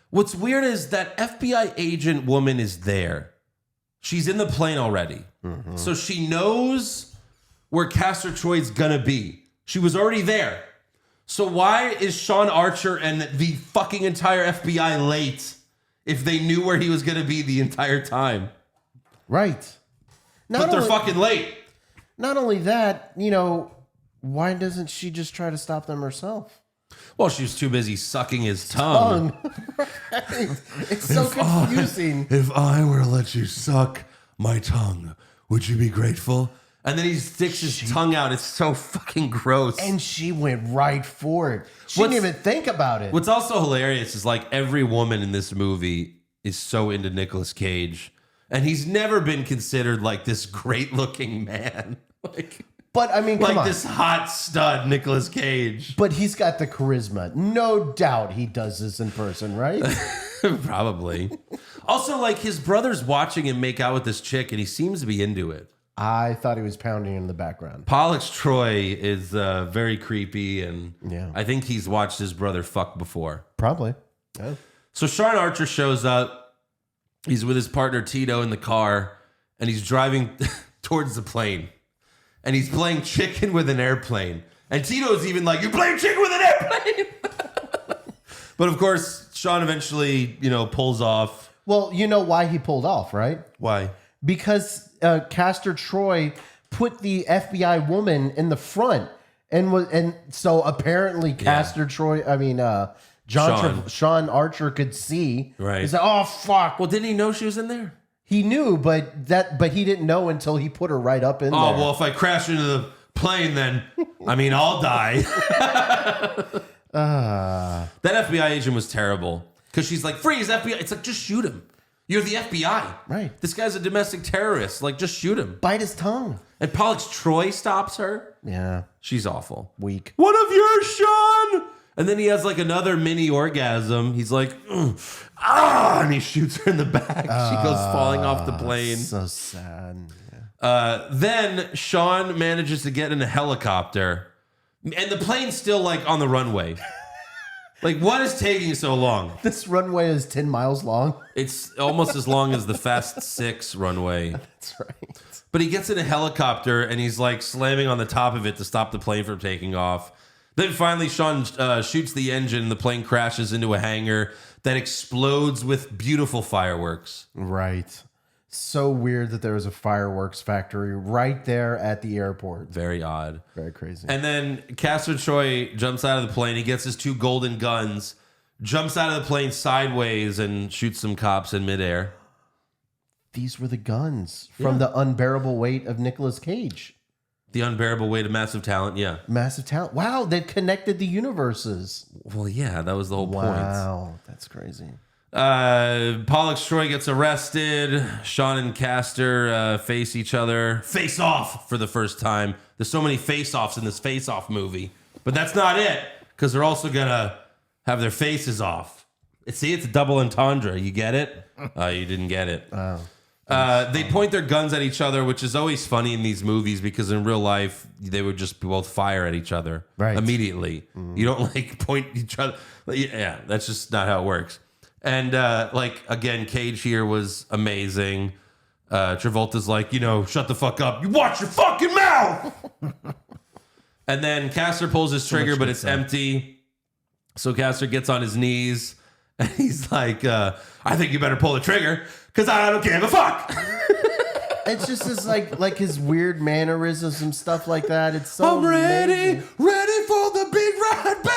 what's weird is that FBI agent woman is there. She's in the plane already. Mm-hmm. So she knows where Castor Troy's gonna be. She was already there. So why is Sean Archer and the fucking entire FBI late if they knew where he was gonna be the entire time? Right. But they're fucking late. Not only that, why doesn't she just try to stop them herself? Well, she was too busy sucking his tongue. Right. It's so confusing. If I were to let you suck my tongue, would you be grateful? And then he sticks his tongue out. It's so fucking gross. And she went right for it. She didn't even think about it. What's also hilarious is like every woman in this movie is so into Nicolas Cage. And he's never been considered like this great looking man. But I mean, come on. This hot stud Nicolas Cage. But he's got the charisma. No doubt he does this in person, right? Probably. Also, like his brother's watching him make out with this chick and he seems to be into it. I thought he was pounding in the background. Pollux Troy is very creepy, and yeah. I think he's watched his brother fuck before. Probably. Yeah. So Sean Archer shows up. He's with his partner Tito in the car, and he's driving towards the plane. And he's playing chicken with an airplane. And Tito's even like, "You're playing chicken with an airplane?" But of course, Sean eventually, pulls off. Well, you know why he pulled off, right? Why? Because Castor Troy put the FBI woman in the front, and so apparently Castor Troy, Sean Archer could see. Right. He's like, "Oh fuck!" Well, didn't he know she was in there? He knew, but he didn't know until he put her right up in there. Oh well, if I crash into the plane, then I'll die. That FBI agent was terrible because she's like, "Freeze, FBI!" It's like, just shoot him. You're the FBI. Right. This guy's a domestic terrorist. Like, just shoot him. Bite his tongue. And Pollux Troy stops her. Yeah. She's awful. Weak. One of yours, Sean! And then he has like another mini orgasm. He's like, and he shoots her in the back. She goes falling off the plane. So sad. Then Sean manages to get in a helicopter. And the plane's still like on the runway. Like, what is taking so long? This runway is 10 miles long. It's almost as long as the Fast 6 runway. That's right. But he gets in a helicopter and he's like slamming on the top of it to stop the plane from taking off. Then finally, Sean shoots the engine. The plane crashes into a hangar that explodes with beautiful fireworks. Right. So weird that there was a fireworks factory right there at the airport. Very odd. Very crazy. And then Castor Troy jumps out of the plane. He gets his 2 golden guns, jumps out of the plane sideways, and shoots some cops in midair. These were the guns from the unbearable weight of Nicolas Cage. The unbearable weight of massive talent, yeah. Massive talent. Wow, they connected the universes. Well, yeah, that was the whole point. Wow, that's crazy. Pollux Troy gets arrested. Sean and Castor face each other. Face off for the first time. There's so many face-offs in this face-off movie. But that's not it, because they're also going to have their faces off. See, it's a double entendre. You get it? You didn't get it. They point their guns at each other, which is always funny in these movies because in real life, they would just both fire at each other immediately. You don't like point each other. Yeah, that's just not how it works. And again, Cage here was amazing. Travolta's like, shut the fuck up. You watch your fucking mouth. And then Castor pulls his trigger, but it's empty. So Castor gets on his knees and he's like, I think you better pull the trigger because I don't give a fuck. It's just this like his weird mannerisms and stuff like that. It's so I'm ready amazing. for the big ride, baby.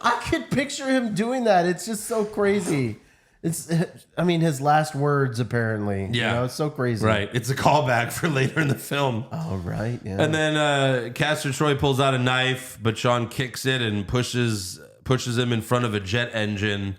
I could picture him doing that. It's just so crazy. His last words apparently. Yeah. It's so crazy. Right. It's a callback for later in the film. Oh, right. Yeah. And then Castor Troy pulls out a knife, but Sean kicks it and pushes him in front of a jet engine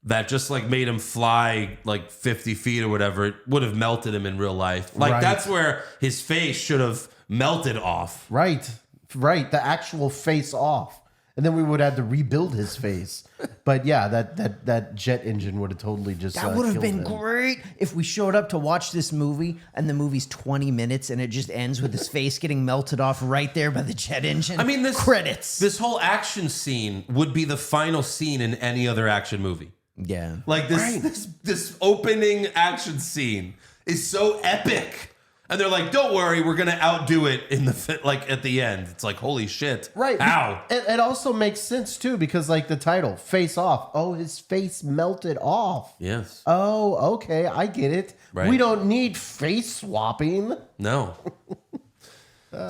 that just like made him fly like 50 feet or whatever. It would have melted him in real life. Like that's where his face should have melted off. Right. The actual face off. And then we would have to rebuild his face. But yeah, that jet engine would have totally just That would have killed been him. great if we showed up to watch this movie and the movie's 20 minutes and it just ends with his face getting melted off right there by the jet engine. I mean, credits. This whole action scene would be the final scene in any other action movie. Yeah. Like this opening action scene is so epic. And they're like, don't worry, we're going to outdo it in the at the end. It's like, holy shit. Right. How? It also makes sense too because like the title, Face Off. Oh, his face melted off. Yes. Oh, okay, I get it. Right. We don't need face swapping. No.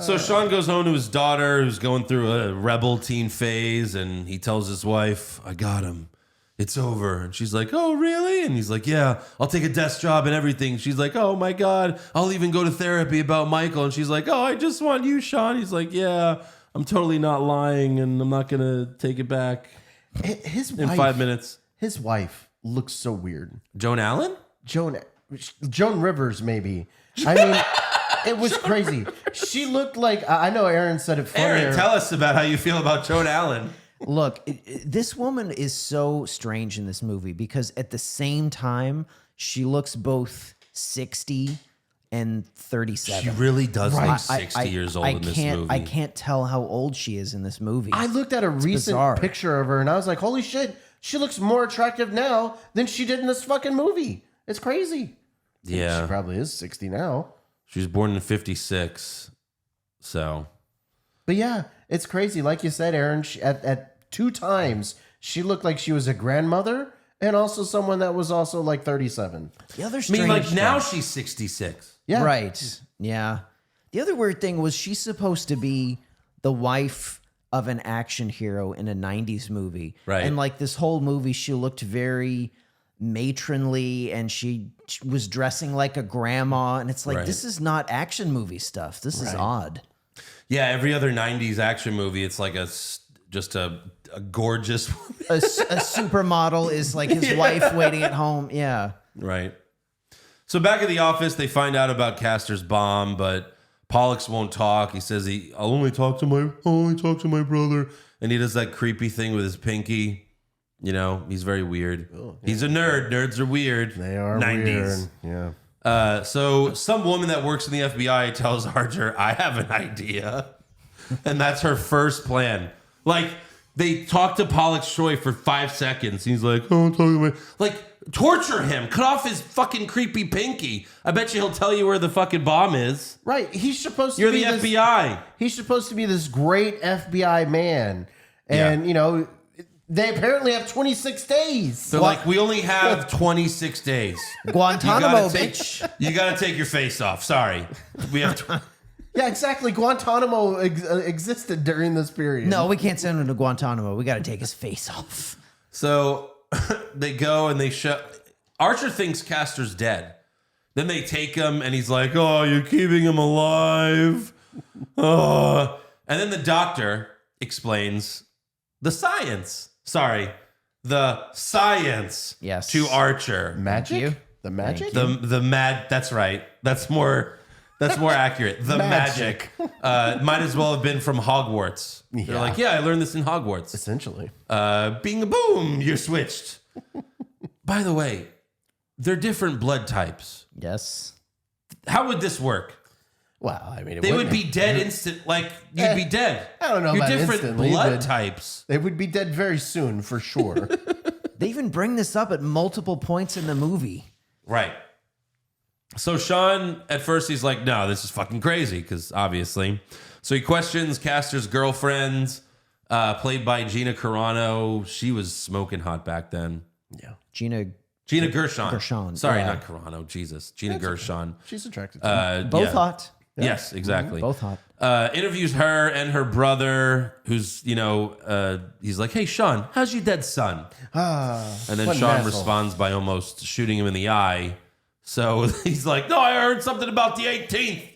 So Sean goes home to his daughter who's going through a rebel teen phase and he tells his wife, I got him. It's over. And she's like, oh, really? And he's like, yeah, I'll take a desk job and everything. She's like, oh, my God, I'll even go to therapy about Michael. And she's like, oh, I just want you, Sean. He's like, yeah, I'm totally not lying and I'm not going to take it back in 5 minutes. His wife looks so weird. Joan Allen? Joan Rivers, maybe. I mean, it was crazy. She looked like, I know Aaron said it funnier. Aaron, tell us about how you feel about Joan Allen. Look, this woman is so strange in this movie because at the same time, she looks both 60 and 37. She really does look 60 years old in this movie. I can't tell how old she is in this movie. I looked at a recent bizarre. picture of her and I was like, holy shit, she looks more attractive now than she did in this fucking movie. It's crazy. Yeah. She probably is 60 now. She was born in 56. So. But yeah, it's crazy. Like you said, Aaron, at 2 times, she looked like she was a grandmother and also someone that was also like 37. The other I strange mean, like now thing- she's 66. Yeah. Right. Yeah. The other weird thing was she's supposed to be the wife of an action hero in a 90s movie. Right. And like this whole movie, she looked very matronly and she was dressing like a grandma. And it's like, Right. this is not action movie stuff. This is odd. Yeah, every other 90s action movie, it's like just a gorgeous woman. A supermodel is like his wife waiting at home. Yeah. Right. So back at the office, they find out about Castor's bomb, but Pollux won't talk. He says I'll only talk to my brother. And he does that creepy thing with his pinky. He's very weird. Oh, yeah. He's a nerd. Nerds are weird. They are 90s. weird. Yeah. So some woman that works in the FBI tells Archer, I have an idea. And that's her first plan. Like, they talk to Pollux Troy for 5 seconds. He's like, oh, I'm talking about... Like, torture him. Cut off his fucking creepy pinky. I bet you he'll tell you where the fucking bomb is. Right. He's supposed to You're be the FBI. He's supposed to be this great FBI man. And, they apparently have 26 days. They're like, we only have 26 days. Guantanamo, bitch. You got to take your face off. Sorry. We have Yeah, exactly. Guantanamo existed during this period. No, we can't send him to Guantanamo. We got to take his face off. So they go and they show. Archer thinks Castor's dead. Then they take him and he's like, oh, you're keeping him alive. Oh. And then the doctor explains the science. Yes. To Archer. Magic? You? The magic? The mad. That's right. That's more accurate. The magic. Might as well have been from Hogwarts. Yeah. They're like, yeah, I learned this in Hogwarts. Essentially. Bing a boom, you're switched. By the way, they're different blood types. Yes. How would this work? Well, I mean, They would be dead instant. Like you'd be dead. I don't know You're about different instantly, blood but- types. They would be dead very soon, for sure. They even bring this up at multiple points in the movie. Right. So Sean, at first, he's like, no, this is fucking crazy, because obviously. So he questions Castor's girlfriend, played by Gina Carano. She was smoking hot back then. Yeah. Gina Gershon. Gershon, Sorry, yeah. not Carano. Jesus. Gina Gershon. She's attractive. Too. both yeah. hot. Yes, exactly. Both hot. Interviews her and her brother, who's, he's like, hey, Sean, how's your dead son? And then what an Sean asshole. responds by almost shooting him in the eye. So he's like, no, I heard something about the 18th.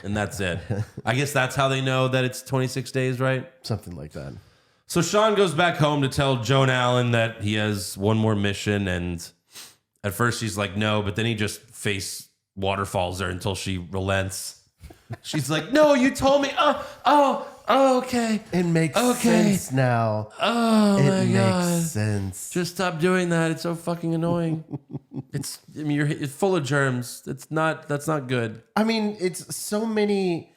And that's it. I guess that's how they know that it's 26 days, right? Something like that. So Sean goes back home to tell Joan Allen that he has one more mission. And at first she's like, no, but then he just face waterfalls her until she relents. She's like, no, you told me. Oh, okay. It makes sense now. Oh, it my makes God. sense. Just stop doing that. It's so fucking annoying. It's full of germs. That's not good. I mean, it's so many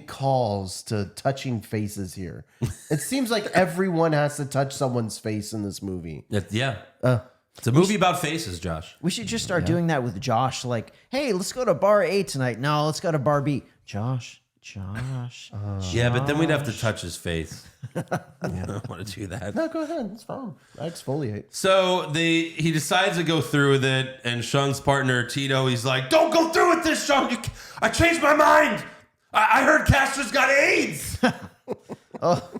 calls to touching faces here. It seems like everyone has to touch someone's face in this movie. It's a movie about faces, Josh. We should just start doing that with Josh. Like, hey, let's go to bar A tonight. No, let's go to bar B. Josh. Yeah, but then we'd have to touch his face. I don't want to do that. No, go ahead. It's fine. I exfoliate. So he decides to go through with it, and Sean's partner, Tito, he's like, don't go through with this, Sean. I changed my mind. I heard Castor's got AIDS.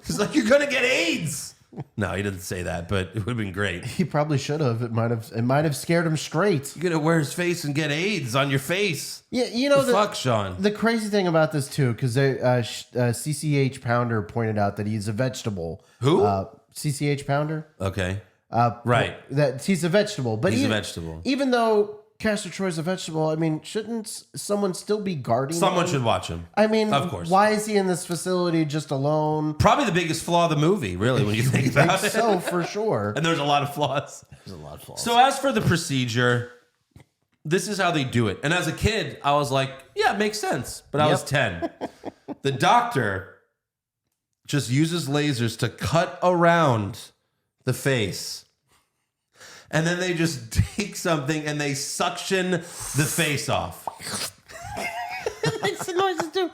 He's like, you're going to get AIDS. No, he didn't say that, but it would have been great. He probably should have. It might have scared him straight. You're going to wear his face and get AIDS on your face. Yeah, Fuck, Sean. The crazy thing about this too, because CCH Pounder pointed out that he's a vegetable. Who? CCH Pounder. Okay. Right. That he's a vegetable, but He's a vegetable. Even though Castor Troy's a vegetable, I mean, shouldn't someone still be guarding Someone him? should watch him. I mean, Of course. Why is he in this facility just alone? Probably the biggest flaw of the movie, really, when you think I about think it. so, for sure. And there's a lot of flaws. There's a lot of flaws. So as for the procedure, this is how they do it. And as a kid, I was like, yeah, it makes sense. But I was 10. The doctor just uses lasers to cut around the face. And then they just take something and they suction the face off. Makes the noises too.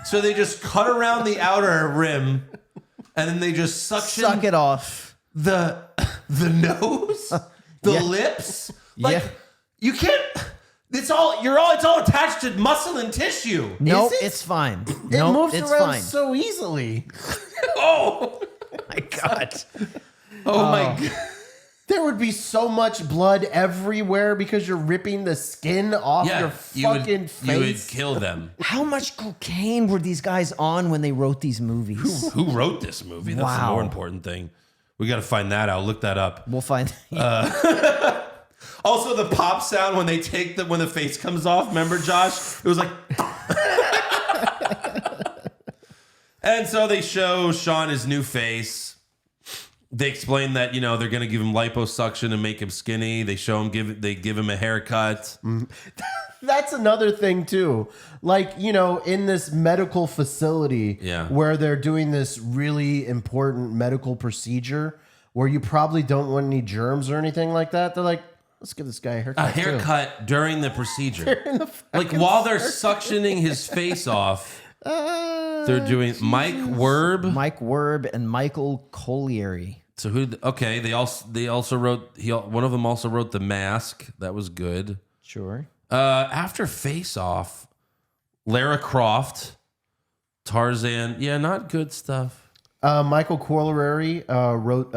So they just cut around the outer rim and then they just Suck it off. the nose, the lips. Like you can't. It's all attached to muscle and tissue. Nope, it? it's fine. It Nope, moves it's around fine. so easily. Oh My God. oh my god. There would be so much blood everywhere because you're ripping the skin off your fucking face. You would kill them. How much cocaine were these guys on when they wrote these movies? Who wrote this movie? That's the Wow. more important thing. We got to find that out. Look that up. We'll find. Also, the pop sound when when the face comes off. Remember, Josh? It was like. And so they show Sean his new face. They explain that, they're going to give him liposuction and make him skinny. They show him, they give him a haircut. That's another thing too. Like, in this medical facility Yeah. where they're doing this really important medical procedure, where you probably don't want any germs or anything like that. They're like, let's give this guy a haircut. A haircut during the procedure. Like while they're suctioning his face off, they're doing Mike Werb, and Michael Collieri. So who? Okay, they also wrote. One of them also wrote The Mask. That was good. Sure. After Face Off, Lara Croft, Tarzan. Yeah, not good stuff. Michael Collieri wrote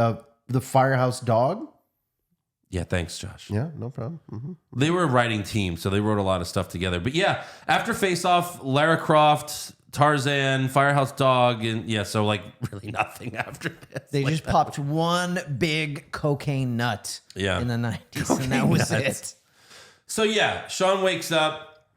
The Firehouse Dog. Yeah, thanks, Josh. Yeah, no problem. Mm-hmm. They were a writing team, so they wrote a lot of stuff together. But yeah, after Face Off, Lara Croft, Tarzan, Firehouse Dog, and yeah, so like really nothing after this. They just popped one big cocaine nut in the 90s, and that was it. So yeah, Sean wakes up.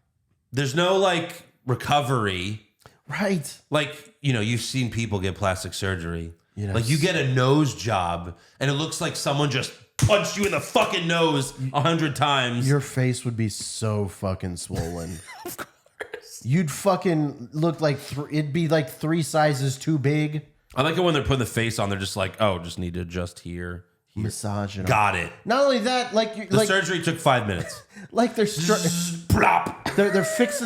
There's no like recovery. Right. Like, you've seen people get plastic surgery. Yes. Like you get a nose job and it looks like someone just punched you in the fucking nose 100 times. Your face would be so fucking swollen. Of course. You'd fucking look like it'd be like 3 sizes too big. I like it when they're putting the face on. They're just like, oh, just need to adjust here. Massage it. Got it. Not only that, like the surgery took 5 minutes. Like they're fixing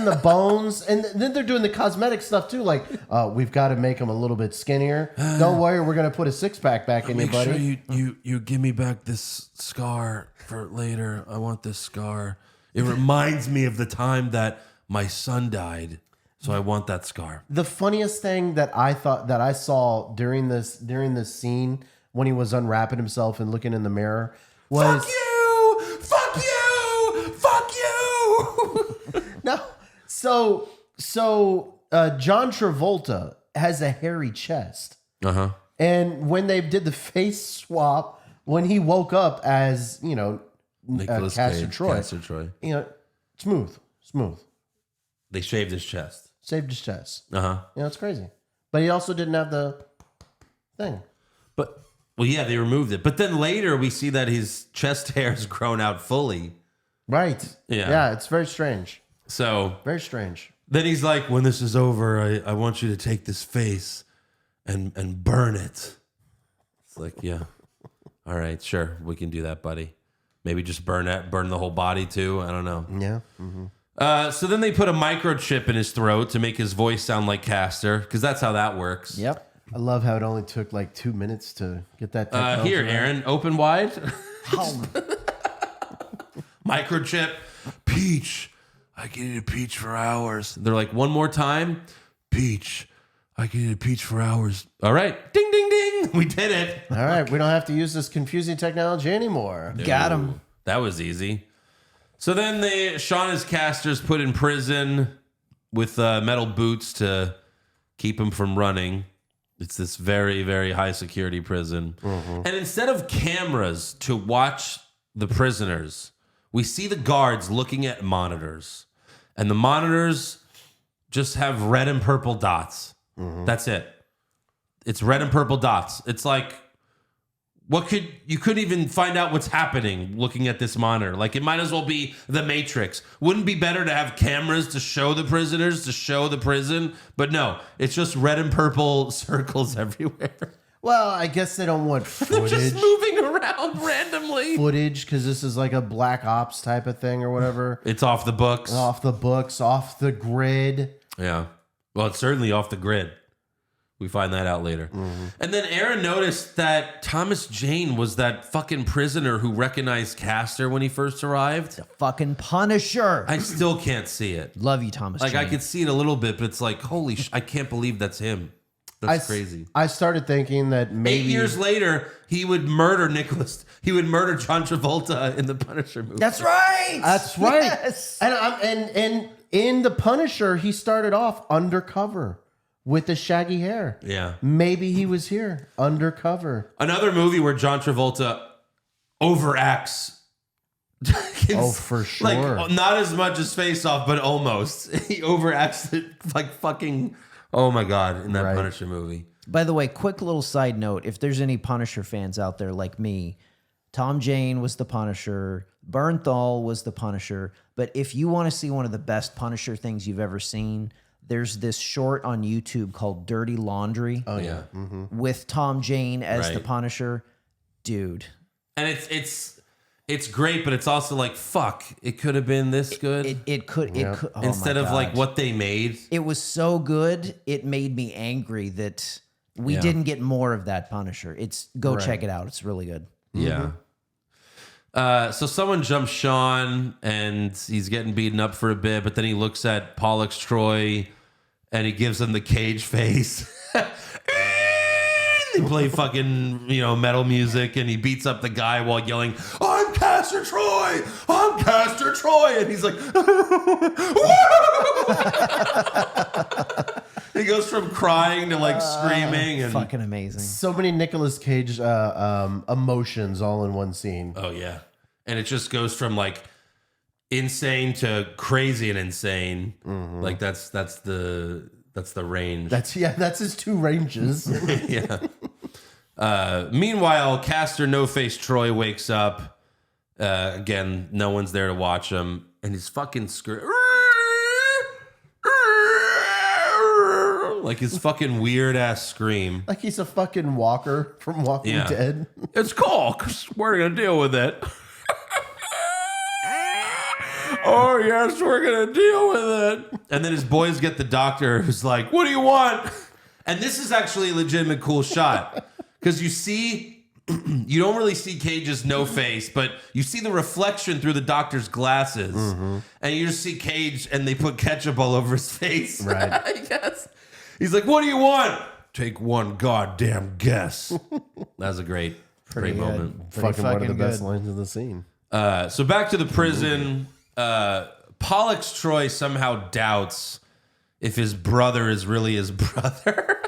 the bones, and then they're doing the cosmetic stuff too. Like, we've got to make them a little bit skinnier. Don't worry, we're gonna put a 6-pack back in you, buddy. Sure you give me back this scar for later. I want this scar. It reminds me of the time that my son died, so I want that scar. The funniest thing that I saw during this scene when he was unwrapping himself and looking in the mirror was fuck you. No. So John Travolta has a hairy chest. Uh-huh. And when they did the face swap, when he woke up as, Nicolas Castor Cage, Troy, smooth. They shaved his chest. Saved his chest. Uh-huh. It's crazy. But he also didn't have the thing. Well, yeah, they removed it. But then later we see that his chest hair has grown out fully. Right. Yeah. Yeah, it's very strange. So Very strange. then he's like, when this is over, I want you to take this face and burn it. It's like, yeah. All right, sure. We can do that, buddy. Maybe just burn the whole body too. I don't know. Yeah. Mm-hmm. So then they put a microchip in his throat to make his voice sound like Castor, because that's how that works. Yep. I love how it only took like 2 minutes to get that. Here, Aaron, open wide. How? Microchip. Peach, I can eat a peach for hours. They're like, one more time. Peach, I can eat a peach for hours. All right. Ding, ding, ding. We did it. All right. We don't have to use this confusing technology anymore. Got him. That was easy. So then Sean as Castor's put in prison with metal boots to keep him from running. It's this very, very high security prison. Mm-hmm. And instead of cameras to watch the prisoners, we see the guards looking at monitors. And the monitors just have red and purple dots. Mm-hmm. That's it. It's red and purple dots. It's like, you couldn't even find out what's happening looking at this monitor. Like, it might as well be The Matrix. Wouldn't it be better to have cameras to show the prisoners, to show the prison? But no, it's just red and purple circles everywhere. Well, I guess they don't want footage. They're just moving around randomly. Footage, because this is like a Black Ops type of thing or whatever. It's off the books. Off the books, off the grid. Yeah. Well, it's certainly off the grid. We find that out later. Mm-hmm. And then Aaron noticed that Thomas Jane was that fucking prisoner who recognized Castor when he first arrived. The fucking Punisher. I still can't see it. Love you, Thomas Like, Jane. I could see it a little bit, but it's like, holy I can't believe that's him. That's crazy. I started thinking that maybe 8 years later, he would murder John Travolta in the Punisher movie. That's right. That's right. Yes. And in the Punisher, he started off undercover with the shaggy hair. Yeah. Maybe he was here undercover. Another movie where John Travolta overacts. Oh, for sure. Like, not as much as Face Off, but almost. He overacts it like fucking, oh my God, in that Punisher movie. By the way, quick little side note. If there's any Punisher fans out there like me, Tom Jane was the Punisher. Bernthal was the Punisher. But if you want to see one of the best Punisher things you've ever seen, there's this short on YouTube called Dirty Laundry. Oh, yeah. With Tom Jane as the Punisher. dude. And it's great, but it's also like, fuck, it could have been this good. It could. Oh Instead my of like God. what they made. It was so good, it made me angry that we didn't get more of that Punisher. Go check it out. It's really good. Yeah. So someone jumps Sean and he's getting beaten up for a bit, but then he looks at Pollux Troy and he gives him the Cage face. They play fucking, metal music and he beats up the guy while yelling, "I'm Castor Troy! I'm Castor Troy!" And he's like, he goes from crying to like screaming and Fucking amazing. So many Nicolas Cage emotions all in one scene. oh yeah. And it just goes from like insane to crazy and insane. Like that's the range. That's his two ranges. Yeah. Meanwhile, Castor No Face Troy wakes up. Again, no one's there to watch him, and he's fucking like his fucking weird ass scream. Like he's a fucking walker from Walking Yeah. Dead. It's cool, 'cause we're gonna deal with it. Oh yes, we're gonna deal with it. And then his boys get the doctor, who's like, "What do you want?" And this is actually a legitimate cool shot because you see, you don't really see Cage's no face, but you see the reflection through the doctor's glasses, and you just see Cage, and they put ketchup all over his face. Right. I guess he's like, "What do you want?" "Take one goddamn guess." That was a great Pretty good. moment. Fucking one of the fucking best good. lines of the scene. So back to the prison. Pollux Troy somehow doubts if his brother is really his brother.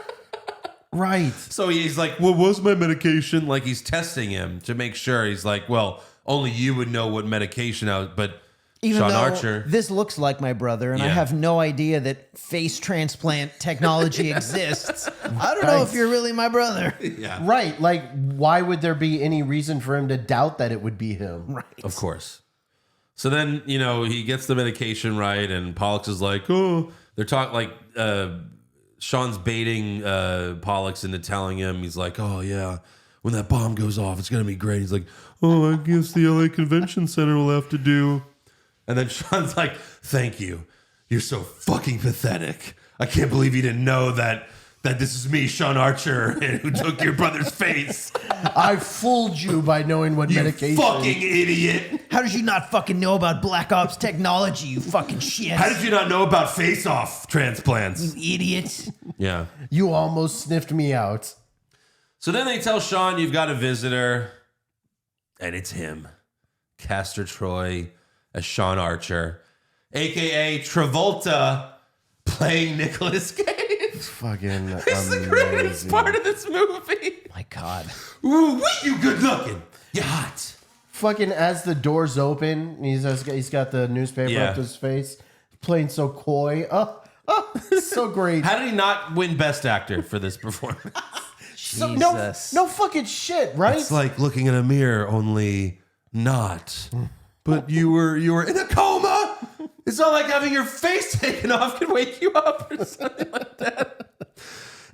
Right. So he's like, "What was my medication?" Like he's testing him to make sure. He's like, "Well, only you would know what medication I was." But Even Sean though Archer, this looks like my brother, and I Yeah. have no idea that face transplant technology exists. I don't know if you're really my brother. yeah, Right. Like, why would there be any reason for him to doubt that it would be him? Right. of course. So then, he gets the medication right, and Pollux is like, "Oh," they're talking like Sean's baiting Pollux into telling him. He's like, "Oh yeah, when that bomb goes off, it's gonna be great." He's like, "Oh, I guess the LA Convention Center will have to do." And then Sean's like, "Thank you. You're so fucking pathetic. I can't believe you didn't know that this is me, Sean Archer, who took your brother's face. I fooled you by knowing what You medication. fucking idiot. How did you not fucking know about Black Ops technology, you fucking shit? How did you not know about face-off transplants?" You idiot. Yeah. You almost sniffed me out. So then they tell Sean, "You've got a visitor," and it's him, Castor Troy as Sean Archer, aka Travolta, playing Nicolas Cage. Fucking It's the greatest part of this movie. My God. Ooh, you good looking. You hot. Fucking as the doors open, he's got the newspaper Yeah. up to his face, playing so coy. Oh, so great. How did he not win Best Actor for this performance? So, Jesus. no fucking shit, right? It's like looking in a mirror, only not. But you were in a coma. It's not like having your face taken off can wake you up or something like that.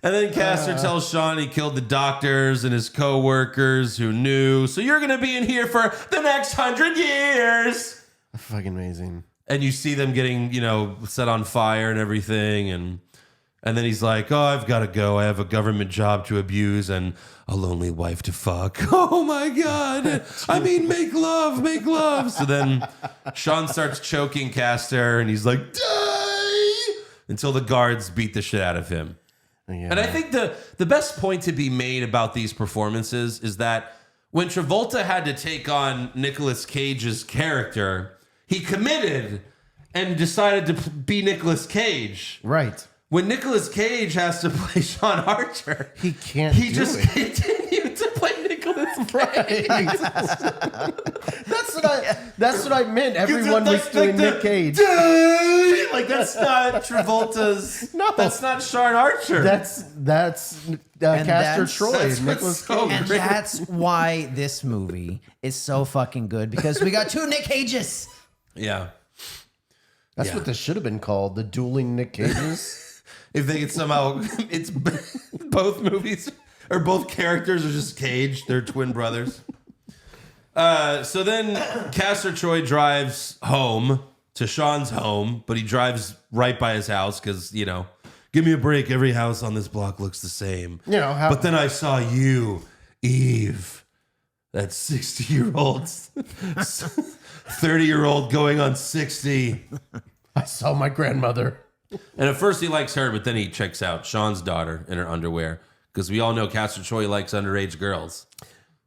And then Castor tells Sean he killed the doctors and his co-workers who knew. So you're going to be in here for the next 100 years. Fucking amazing. And you see them getting, set on fire and everything. And then he's like, "Oh, I've got to go. I have a government job to abuse and a lonely wife to fuck." Oh my God. I mean, make love, make love. So then Sean starts choking Castor and he's like, "Die!" Until the guards beat the shit out of him. Yeah. And I think the best point to be made about these performances is that when Travolta had to take on Nicolas Cage's character, he committed and decided to be Nicolas Cage. Right. When Nicolas Cage has to play Sean Archer, He can't he do just it. continued to play Nicolas Cage. That's what I meant. Everyone was doing Nick Cage. Like that's not Travolta's. No. That's not Sean Archer. That's And Castor that's- Troy, that's what's Nicholas so Cage. And great. that's why this movie is so fucking good, because we got two Nick Cages. Yeah. That's Yeah. what this should have been called, the dueling Nick Cages. If they could somehow, it's both movies or both characters are just Cage. They're twin brothers. So then Castor Troy drives home to Sean's home, but he drives right by his house because, you know, give me a break. Every house on this block looks the same. You know, but then I saw you, Eve, that 60-year-old, 30-year-old going on 60. I saw my grandmother. And at first he likes her, but then he checks out Sean's daughter in her underwear because we all know Castor Troy likes underage girls.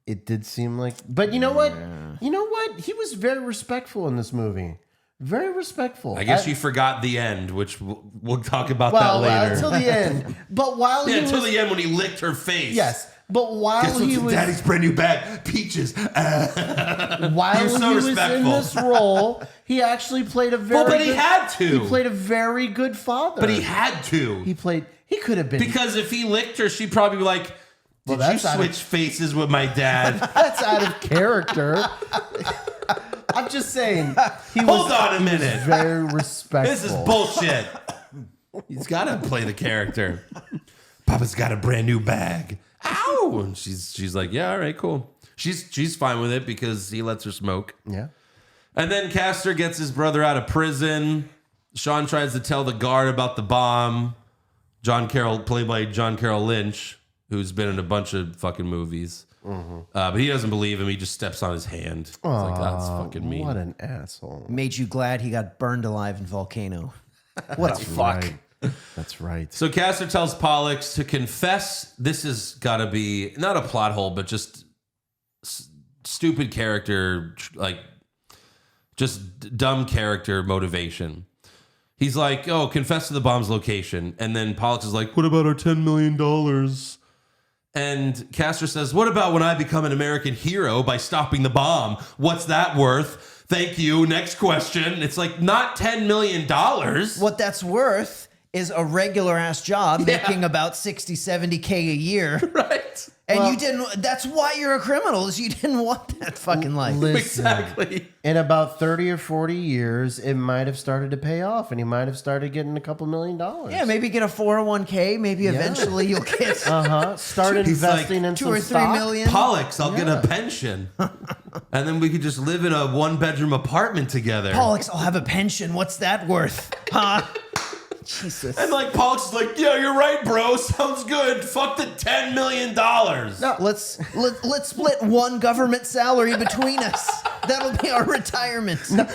It did seem like, but you know what? You know what? He was very respectful in this movie. Very respectful. I guess you forgot the end, which we'll talk about that later. Until the end. But while he until was, the end when he licked her face. yes. But while Guess what's he in was Daddy's brand new bag? Peaches. while You're so he was in respectful. this role, he actually played a very But he good, had to. He played a very good father. But he had to. He could have been Because if he licked her, she'd probably be like, Well, did you that's out switch faces with my dad? that's out of character. I'm just saying. Hold on a minute. Very respectful. This is bullshit. He's got to play the character. Papa's got a brand new bag. Ow! And she's like, yeah, all right, cool. She's fine with it because he lets her smoke. Yeah. And then Castor gets his brother out of prison. Sean tries to tell the guard about the bomb. John Carroll, played by John Carroll Lynch, who's been in a bunch of fucking movies. But he doesn't believe him. He just steps on his hand. It's like, that's fucking mean. What an asshole. Made you glad he got burned alive in Volcano. What a fuck. Right. That's right. So Castor tells Pollux to confess. This has got to be not a plot hole, but just stupid character, like just dumb character motivation. He's like, oh, confess to the bomb's location. And then Pollux is like, what about our $10 million? And Castor says, what about when I become an American hero by stopping the bomb? What's that worth? Thank you. Next question. It's like, not $10 million. What that's worth is a regular ass job making about 60, 70K a year. Right. And you didn't, that's why you're a criminal, is you didn't want that fucking life. Listen, Exactly. in about 30 or 40 years, it might have started to pay off and he might have started getting a couple $1 million. Yeah, maybe get a 401k. Maybe eventually you'll get Start He's like, investing in 2 some or 3 stock. million. Pollux, I'll get a pension. And then we could just live in a 1-bedroom apartment together. Pollux, I'll have a pension. What's that worth? Huh? Jesus. And like Pollux is like, yeah, you're right, bro. Sounds good. Fuck the $10 million. No, let's split one government salary between us. That'll be our retirement. Not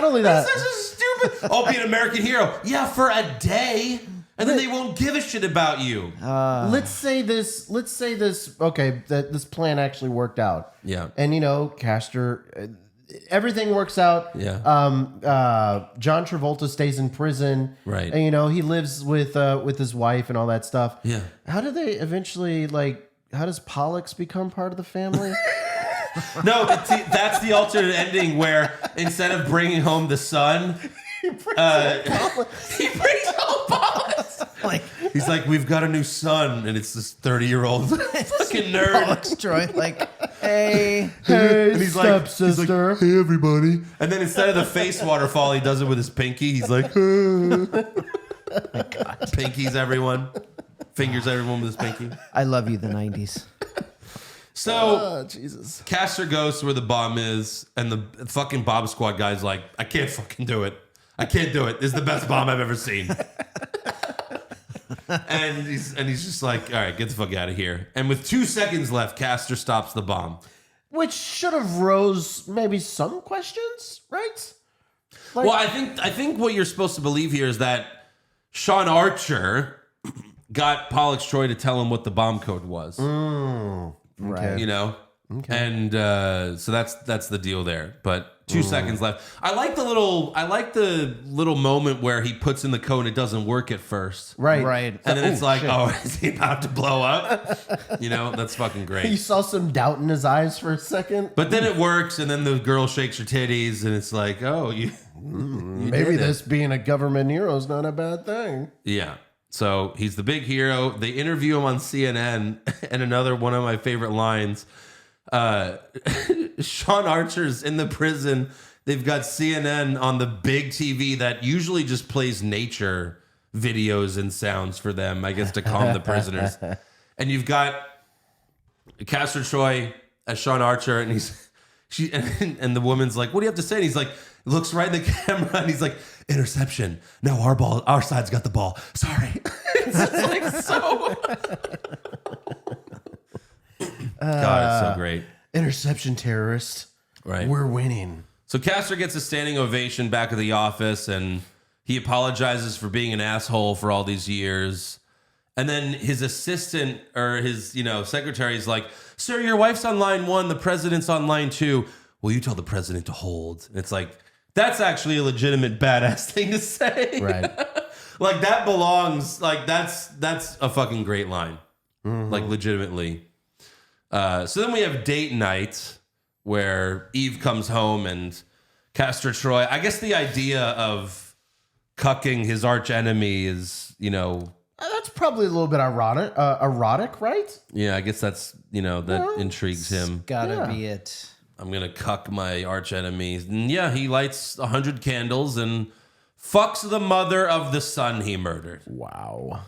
only that. That's such a stupid. I'll be an American hero. Yeah, for a day. And then they won't give a shit about you. Let's say this. Okay, that this plan actually worked out. Yeah. And you know, Castor, everything works out. Yeah. John Travolta stays in prison. Right. And you know, he lives with his wife and all that stuff. Yeah. How do they eventually how does Pollux become part of the family? No, that's the alternate ending where instead of bringing home the son, he brings home Pollux. Like, He's like, we've got a new son, and it's this 30-year-old fucking nerd. Pollux Troy, like, hey. Hey, And he's like, stepsister. hey, everybody. And then instead of the face waterfall, he does it with his pinky. He's like, pinkies everyone. Fingers everyone with his pinky. I love you, the 90s. So, Jesus. Castor goes to where the bomb is, and the fucking bomb squad guy's like, I can't fucking do it. I can't do it. This is the best bomb I've ever seen. and he's just like, all right, get the fuck out of here. And with 2 seconds left, Castor stops the bomb. Which should have rose maybe some questions, right? Like, Well, I think what you're supposed to believe here is that Sean Archer got Pollux Troy to tell him what the bomb code was. Right. You know? Okay. And so that's the deal there. But 2 seconds left. I like the little moment where he puts in the code and it doesn't work at first. right. Right. And then it's like, shit. oh, is he about to blow up? You know, that's fucking You great. saw some doubt in his eyes for a second. But then it works, and then the girl shakes her titties, and it's like, oh, you Maybe did it. this being a government hero is not a bad thing. Yeah. So he's the big hero. They interview him on CNN, and another one of my favorite lines. Sean Archer's in the prison. They've got CNN on the big TV that usually just plays nature videos and sounds for them, I guess, to calm the prisoners. And you've got Castor Troy as Sean Archer, and and the woman's like, "What do you have to say?" And he's like, looks right in the camera, and he's like, "Interception. No, our side's got the ball. Sorry." It's just like so. God, it's so great. Interception terrorist. Right. We're winning. So Castor gets a standing ovation back at the office, and he apologizes for being an asshole for all these years. And then his assistant or his, secretary is like, "Sir, your wife's on line 1, the president's on line 2. Will you tell the president to hold?" And it's like, that's actually a legitimate badass thing to say. Right. Like that belongs, like that's a fucking great line. Like legitimately. So then we have date night where Eve comes home and Castor Troy, I guess the idea of cucking his arch enemy is, That's probably a little bit erotic, right? yeah, I guess that's, that intrigues him. Gotta be it. I'm going to cuck my arch enemies. And yeah, he lights 100 candles and fucks the mother of the son he murdered. Wow.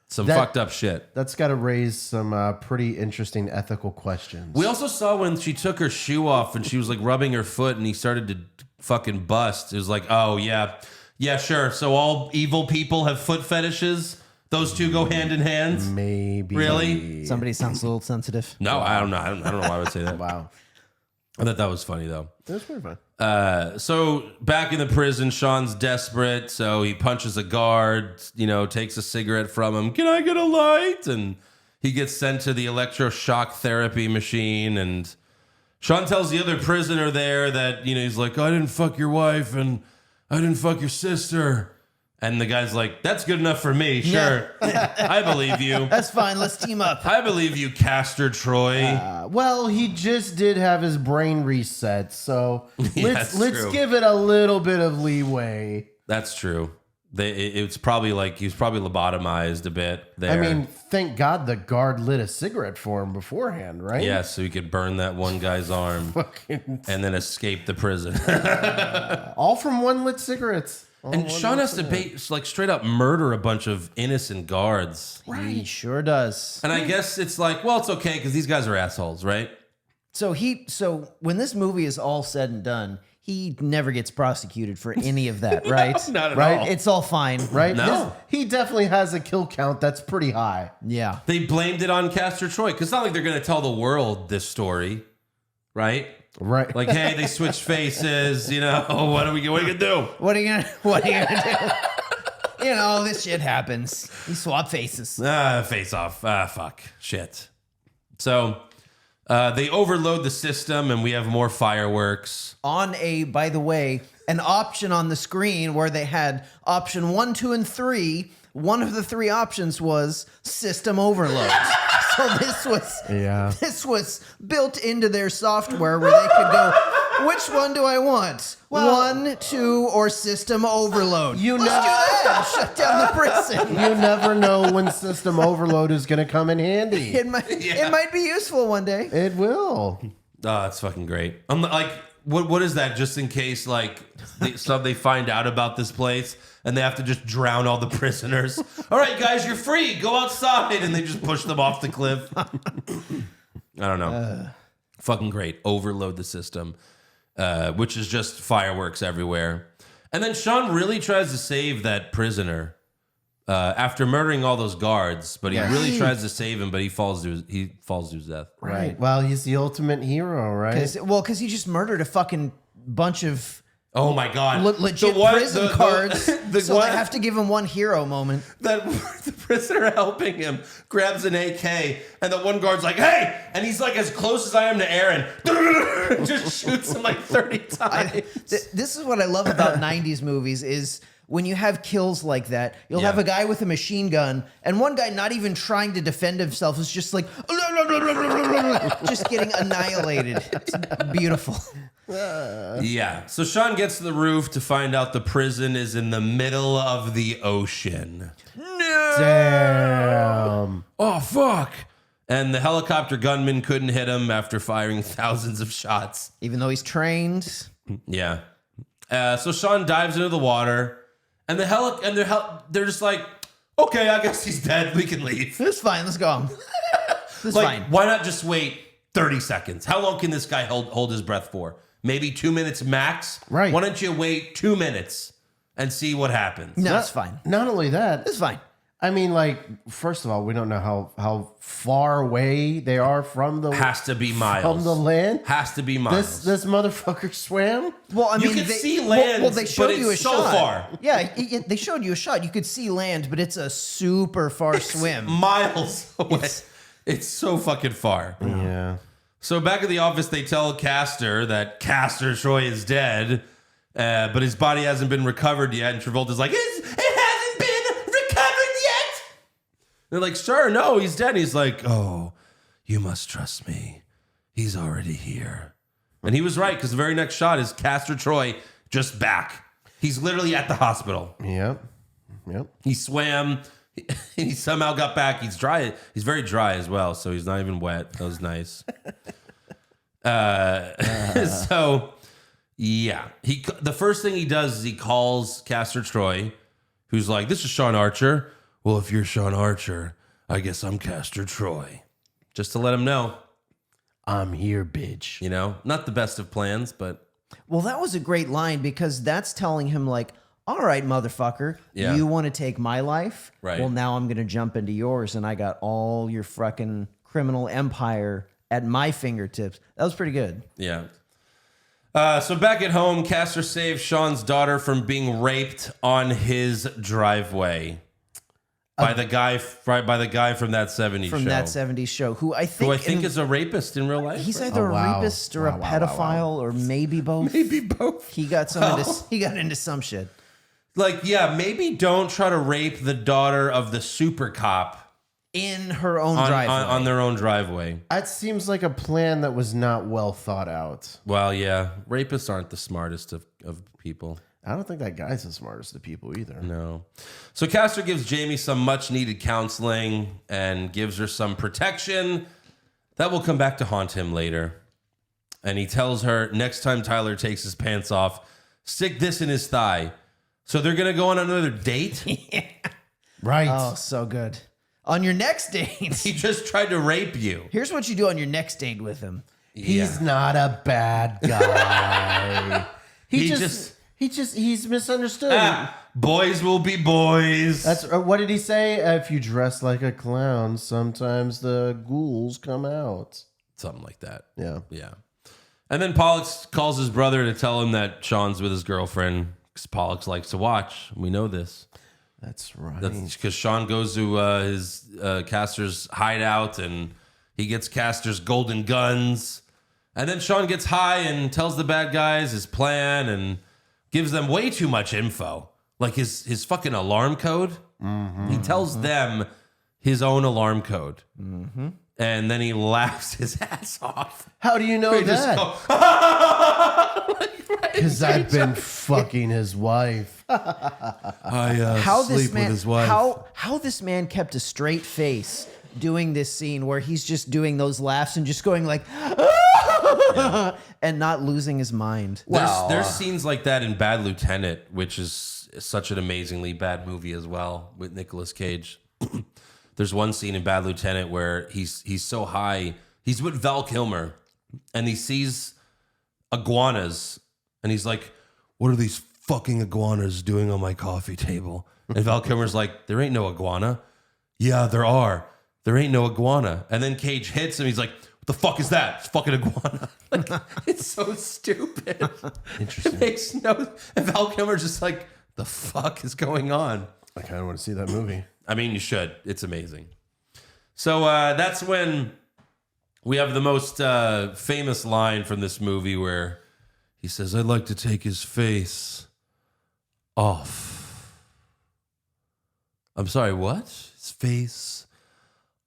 Some fucked up shit. That's got to raise some pretty interesting ethical questions. We also saw when she took her shoe off and she was like rubbing her foot and he started to fucking bust. It was like, oh, yeah. Yeah, sure. So all evil people have foot fetishes? Those two go hand in hand? Maybe. Really? Somebody sounds a little sensitive. No, I don't know. I don't know why I would say that. Wow. I thought that was funny, though. That's pretty fun. So back in the prison, Sean's desperate. So he punches a guard, takes a cigarette from him. "Can I get a light?" And he gets sent to the electroshock therapy machine. And Sean tells the other prisoner there that, he's like, "I didn't fuck your wife and I didn't fuck your sister." And the guy's like, "That's good enough for me. Sure. I believe you. That's fine. Let's team up. I believe you, Castor Troy." Well, he just did have his brain reset, so let's true. give it a little bit of leeway. That's true. It's probably like he was probably lobotomized a bit there. I mean, thank God the guard lit a cigarette for him beforehand, right? yeah, so he could burn that one guy's arm and then escape the prison. All from one lit cigarettes. And Sean has to straight up murder a bunch of innocent guards. He sure does. And I guess it's like, well, it's okay because these guys are assholes, right? So when this movie is all said and done, he never gets prosecuted for any of that, right? Not at Right? all. It's all fine, Right? No. He definitely has a kill count that's pretty high. Yeah. They blamed it on Castor Troy because it's not like they're going to tell the world this story, right? Right. Like, hey, they switched faces. What are we going to do? What are you gonna do? This shit happens. You swap faces. Face off. Fuck. Shit. So they overload the system and we have more fireworks. By the way, an option on the screen where they had option 1, 2, and 3. One of the 3 options was system overload. So this was built into their software where they could go, which one do I want? 1, 2, or system overload? You Let's do that. Shut down the prison. You never know when system overload is going to come in handy. It might be useful one day. It will. Oh, that's fucking great. I'm like, what is that? Just in case, like, they find out about this place and they have to just drown all the prisoners. All right, guys, you're free. Go outside, and they just push them off the cliff. I don't know. Fucking great. Overload the system, which is just fireworks everywhere. And then Sean really tries to save that prisoner after murdering all those guards, but he really tries to save him, but he falls to his death. Right. Well, he's the ultimate hero, right? Because he just murdered a fucking bunch of Oh my god! legit prison cards. So they have to give him one hero moment. That the prisoner helping him grabs an AK, and the one guard's like, "Hey!" And he's like as close as I am to Aaron. Just shoots him like 30 times. This is what I love about 90s movies is when you have kills like that, you'll have a guy with a machine gun, and one guy not even trying to defend himself is just like, just getting annihilated. It's beautiful. Yeah. So Sean gets to the roof to find out the prison is in the middle of the ocean. Damn. Oh, fuck. And the helicopter gunman couldn't hit him after firing thousands of shots. Even though he's trained. Yeah. So Sean dives into the water, and they're just like, okay, I guess he's dead. We can leave. It's fine. Let's go. That's like, fine. why not just wait 30 seconds? How long can this guy hold his breath for? Maybe 2 minutes max? Right. Why don't you wait 2 minutes and see what happens? No, it's fine. Not only that, It's fine. I mean, like, first of all, we don't know how far away they are from the Has to be miles. from the land. Has to be miles. This motherfucker swam. Well, I You mean, can see land, Well, they showed but you a it's so shot. far. Yeah, they showed you a shot. You could see land, but it's a super far swim. miles away. It's so fucking far. Yeah. So back at the office, they tell Castor that Castor Troy is dead, but his body hasn't been recovered yet. And Travolta's like, it hasn't been recovered yet. They're like, sure, no, he's dead. And he's like, oh, you must trust me. He's already here. And he was right, because the very next shot is Castor Troy just back. He's literally at the hospital. Yep. He swam. He somehow got back. He's dry. He's very dry as well, so he's not even wet. That was nice. So, yeah. The first thing he does is he calls Castor Troy, who's like, this is Sean Archer. Well, if you're Sean Archer, I guess I'm Castor Troy. Just to let him know, I'm here, bitch. you know, not the best of plans, but Well, that was a great line because that's telling him like, all right, motherfucker, Yeah. you want to take my life? Right. Well, now I'm going to jump into yours, and I got all your fucking criminal empire at my fingertips. That was pretty good. yeah. So back at home, Castor saves Sean's daughter from being raped on his driveway by the guy from that 70s From show. that 70s show, who I think, is a rapist in real life. he's right? either Oh, wow. a rapist or a Wow, wow, pedophile wow, or maybe both. Maybe both. He got he got into some shit. Like, yeah, maybe don't try to rape the daughter of the super cop In her own on, driveway. on their own driveway. That seems like a plan that was not well thought out. Well, yeah, rapists aren't the smartest of people. I don't think that guy's the smartest of people either. No. So Castor gives Jamie some much needed counseling and gives her some protection that will come back to haunt him later. And he tells her next time Tyler takes his pants off, stick this in his thigh. So they're going to go on another date? Right. Oh, so good. On your next date, He just tried to rape you. here's what you do on your next date with him. He's not a bad guy. He's misunderstood. Boys will be boys. That's what did he say? If you dress like a clown, sometimes the ghouls come out. Something like that. Yeah. Yeah. And then Pollux calls his brother to tell him that Sean's with his girlfriend because Pollux likes to watch. We know this. That's right. That's because Sean goes to his Castor's hideout and he gets Castor's golden guns. And then Sean gets high and tells the bad guys his plan and gives them way too much info. Like his fucking alarm code. Mm-hmm. He tells them his own alarm code. Mm-hmm. And then he laughs his ass off. How do you know They just that? go, Because I've been fucking his wife. I How sleep this man, with his wife. how this man kept a straight face doing this scene where he's just doing those laughs and just going like, and not losing his mind. There's scenes like that in Bad Lieutenant, which is such an amazingly bad movie as well with Nicolas Cage. There's one scene in Bad Lieutenant where he's so high. He's with Val Kilmer and he sees iguanas and he's like, what are these fucking iguanas doing on my coffee table? And Val Kilmer's like, there ain't no iguana. Yeah, there are. There ain't no iguana. And then Cage hits him. He's like, what the fuck is that? It's fucking iguana. Like, it's so stupid. Interesting. It makes no. And Val Kilmer's just like, the fuck is going on? I kind of want to see that movie. I mean, you should. It's amazing. So that's when we have the most famous line from this movie where he says, I'd like to take his face off. I'm sorry, what? His face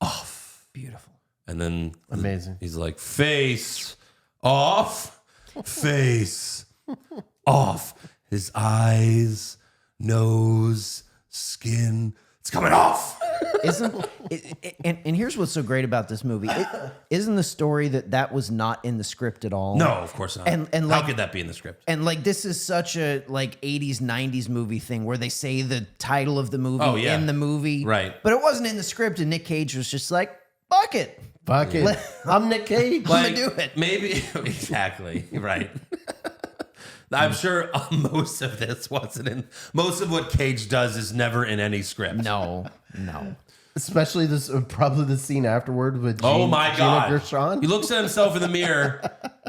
off. Beautiful. And then Amazing. he's like, face off, face off. His eyes, nose, skin, it's coming off. Isn't it, and here's what's so great about this movie. Isn't the story that was not in the script at all? No, of course not. And how like, could that be in the script? And like this is such a like 80s 90s movie thing where they say the title of the movie Oh, yeah. in the movie. Right. But it wasn't in the script and Nick Cage was just like, fuck it. Fuck it. I'm Nick Cage. Like, do it. Maybe exactly right. I'm sure most of this wasn't in. Most of what Cage does is never in any script. No. Especially this, probably the scene afterward with Oh my Gina God! Gershon. He looks at himself in the mirror,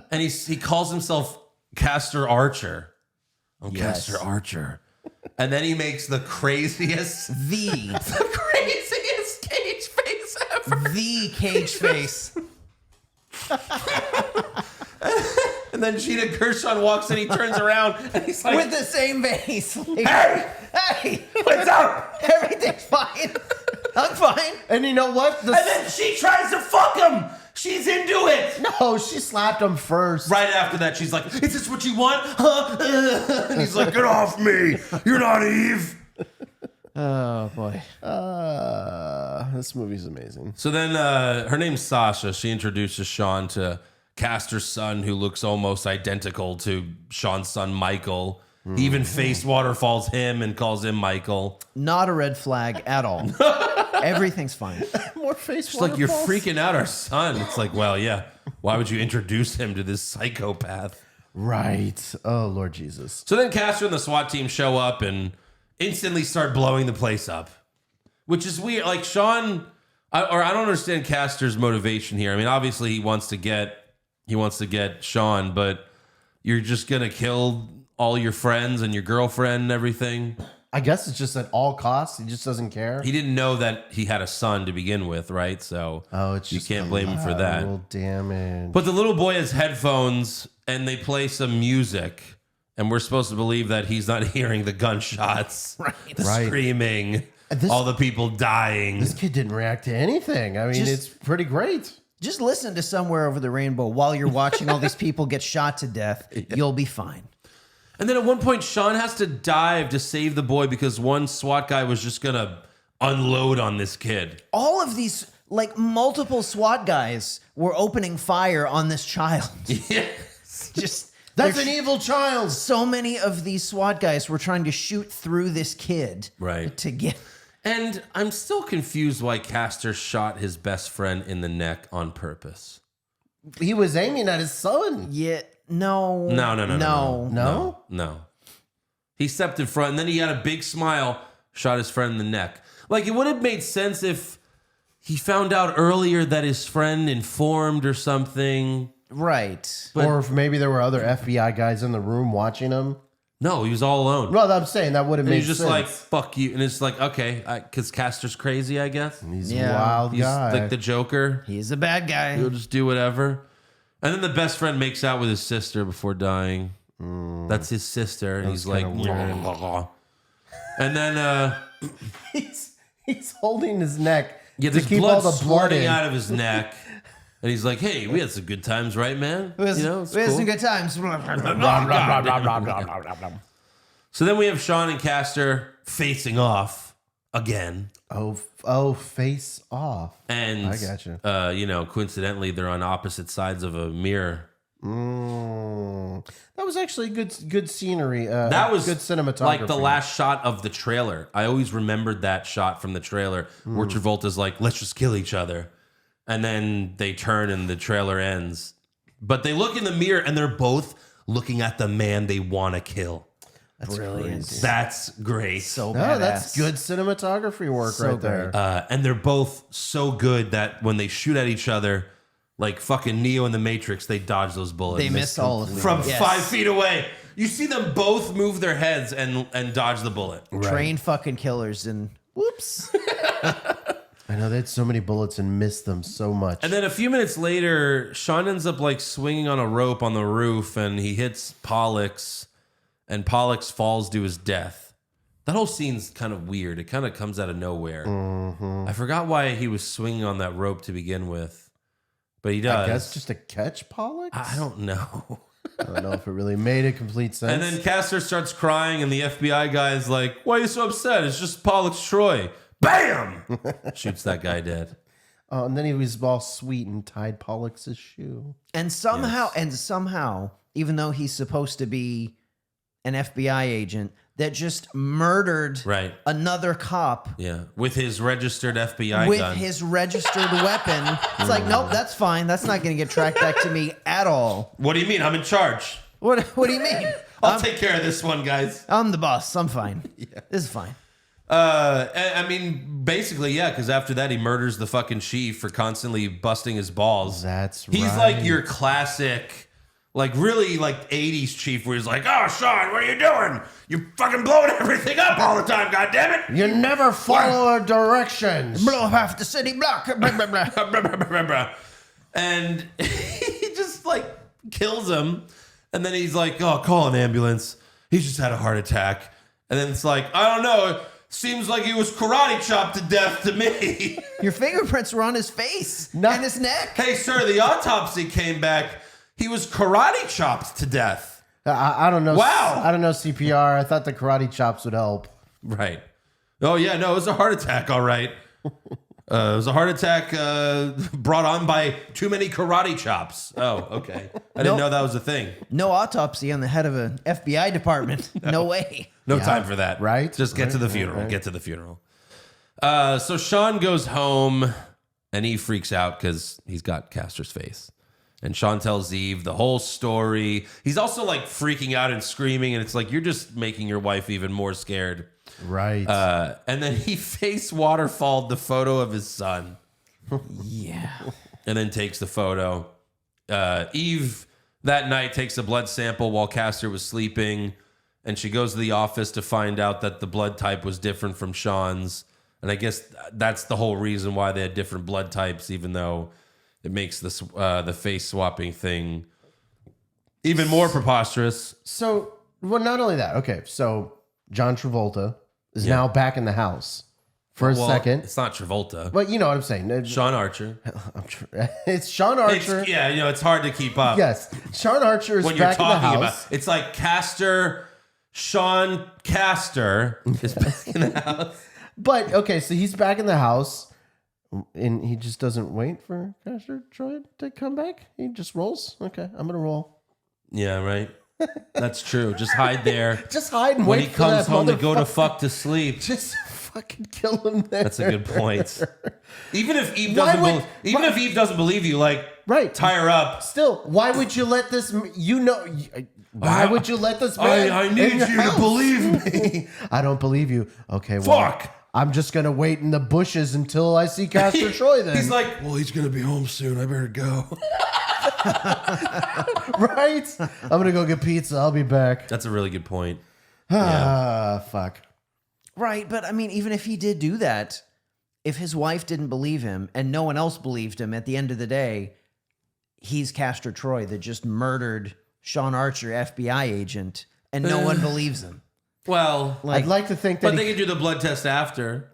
and he calls himself Castor Archer. I'm Yes. Castor Archer, and then he makes the craziest, The craziest Cage face ever. Cage face. And then Gina Gershon walks in, he turns around, and he's like, With the same face. Like, "Hey, hey, what's up?" everything's fine. I'm fine. And you know what? And then she tries to fuck him. She's into it. No, she slapped him first. Right after that, she's like, "Is this what you want?" Huh? And he's like, "Get off me! You're not Eve." Oh boy. This movie's amazing. So then her name's Sasha. She introduces Sean to Castor's son, who looks almost identical to Sean's son, Michael. He even face waterfalls him and calls him Michael. Not a red flag at all. Everything's fine. More face. It's like, you're freaking out our son. It's like, well, yeah. Why would you introduce him to this psychopath? Right. Oh, Lord Jesus. So then Castor and the SWAT team show up and instantly start blowing the place up, which is weird. Like Sean, I don't understand Castor's motivation here. I mean, obviously he wants to get Sean, but you're just gonna kill all your friends and your girlfriend and everything. I guess it's just at all costs. He just doesn't care. He didn't know that he had a son to begin with, right? So It's you just can't blame him for that. collateral damage. But the little boy has headphones and they play some music, and we're supposed to believe that he's not hearing the gunshots, the Right. screaming, This- all the people dying. This kid didn't react to anything. I mean, it's pretty great. Just listen to Somewhere Over the Rainbow while you're watching all these people get shot to death. You'll be fine. And then at one point, Sean has to dive to save the boy because one SWAT guy was just going to unload on this kid. All of these, like multiple SWAT guys, were opening fire on this child. Yes. Just That's there's an evil child. so many of these SWAT guys were trying to shoot through this kid, Right. To get. And I'm still confused why Castor shot his best friend in the neck on purpose. He was aiming at his son. Yeah, no, No. He stepped in front, and then he had a big smile, shot his friend in the neck. Like, it would have made sense if he found out earlier that his friend informed or something. right? But- Or if maybe there were other FBI guys in the room watching him. No, he was all alone. No, I'm saying that would have And made he's just sense. like, fuck you. And it's like, okay, because Castor's crazy, I guess. He's Yeah. a wild He's guy. like the Joker. He's a bad guy. He'll just do whatever. And then the best friend makes out with his sister before dying. That's his sister. And he's like, kinda weird. blah, blah, blah. And then, he's holding his neck yeah, to there's keep blood all the blood squirting in. out of his neck. And he's like, hey, we had some good times, right, man? We had You know, it's some cool. good times. So then we have Sean and Castor facing off again. Oh, face off. And I gotcha. you know, coincidentally, they're on opposite sides of a mirror. That was actually good scenery. That was good cinematography. like the last shot of the trailer. I always remembered that shot from the trailer where Travolta's like, let's just kill each other. And then they turn and the trailer ends. But they look in the mirror and they're both looking at the man they want to kill. That's brilliant. That's great. So No, badass. that's good cinematography work So right there. And they're both so good that when they shoot at each other, like fucking Neo in the Matrix, they dodge those bullets. They missed all of them. From Yes. 5 feet away. You see them both move their heads and dodge the bullet. Trained fucking killers and whoops. I know they had so many bullets and missed them so much. And then a few minutes later, Sean ends up like swinging on a rope on the roof and he hits Pollux and Pollux falls to his death. That whole scene's kind of weird. It kind of comes out of nowhere. I forgot why he was swinging on that rope to begin with, but he does. I guess just to catch Pollux? I don't know. I don't know if it really made a complete sense. And then Castor starts crying and the FBI guy's like, why are you so upset? It's just Pollux Troy. Bam! Shoots that guy dead. Oh, and then he was all sweet and tied Pollux's shoe. And somehow, even though he's supposed to be an FBI agent, that just murdered another cop. Yeah, with his registered FBI with gun. his registered weapon. It's like, nope, that's fine. That's not going to get tracked back to me at all. What do you mean? I'm in charge. What do you mean? I'll take care of this one, guys. I'm the boss. I'm fine. This is fine. I mean, basically, yeah, because after that, he murders the fucking chief for constantly busting his balls. That's He's right. like your classic, like really like 80s chief where he's like, oh, Sean, what are you doing? You're fucking blowing everything up all the time, goddammit. You never follow our directions. Blow half the city block. Blah, blah, blah. And he just like kills him. And then he's like, oh, call an ambulance. He's just had a heart attack. And then it's like, I don't know. Seems like he was karate chopped to death to me. Your fingerprints were on his face and his neck. Hey, sir, the autopsy came back. He was karate chopped to death. I don't know. Wow. I don't know CPR. I thought the karate chops would help. Right. Oh, yeah, no, it was a heart attack, all right. It was a heart attack brought on by too many karate chops. Oh, okay. I didn't know that was a thing. No autopsy on the head of an FBI department. No way. No time for that. Right? Just get to the funeral. Get to the funeral. So Sean goes home and he freaks out because he's got Castor's face. And Sean tells Eve the whole story. He's also like freaking out and screaming. And it's like, you're just making your wife even more scared. Right. And then he face waterfalled the photo of his son. Yeah. And then takes the photo. Eve that night takes a blood sample while Castor was sleeping. And she goes to the office to find out that the blood type was different from Sean's. And I guess that's the whole reason why they had different blood types, even though it makes this the face swapping thing even more preposterous. So, well, not only that. Okay, so John Travolta is now back in the house for a second. It's not Travolta. But you know what I'm saying. Sean Archer. It's Sean Archer. It's hard to keep up. Yes, Sean Archer is When you're back in the talking house. about it's like Castor, Sean Castor is back in the house. But okay, so he's back in the house, and he just doesn't wait for Castor Troy to come back. He just rolls. Okay, I'm gonna roll. Yeah, right. That's true. Just hide there. Just hide and When wait he for comes that home to go to motherfucker. fuck to sleep. Just fucking kill him there. That's a good point. Even if Eve Why doesn't, would- if Eve doesn't believe you, like, Right. tie her up. Still, why would you let this? Why would you let this man? I need in your you to house? believe me. I don't believe you. Okay, well, Fuck. I'm just gonna wait in the bushes until I see Castor Troy. Then He's like, well, he's gonna be home soon. I better go. right? I'm gonna go get pizza. I'll be back. That's a really good point. Fuck. Right, but I mean, even if he did do that, if his wife didn't believe him and no one else believed him, at the end of the day, he's Castor Troy that just murdered Sean Archer, FBI agent, and no one believes him. Well, I'd like to think that. but they can do the blood test after.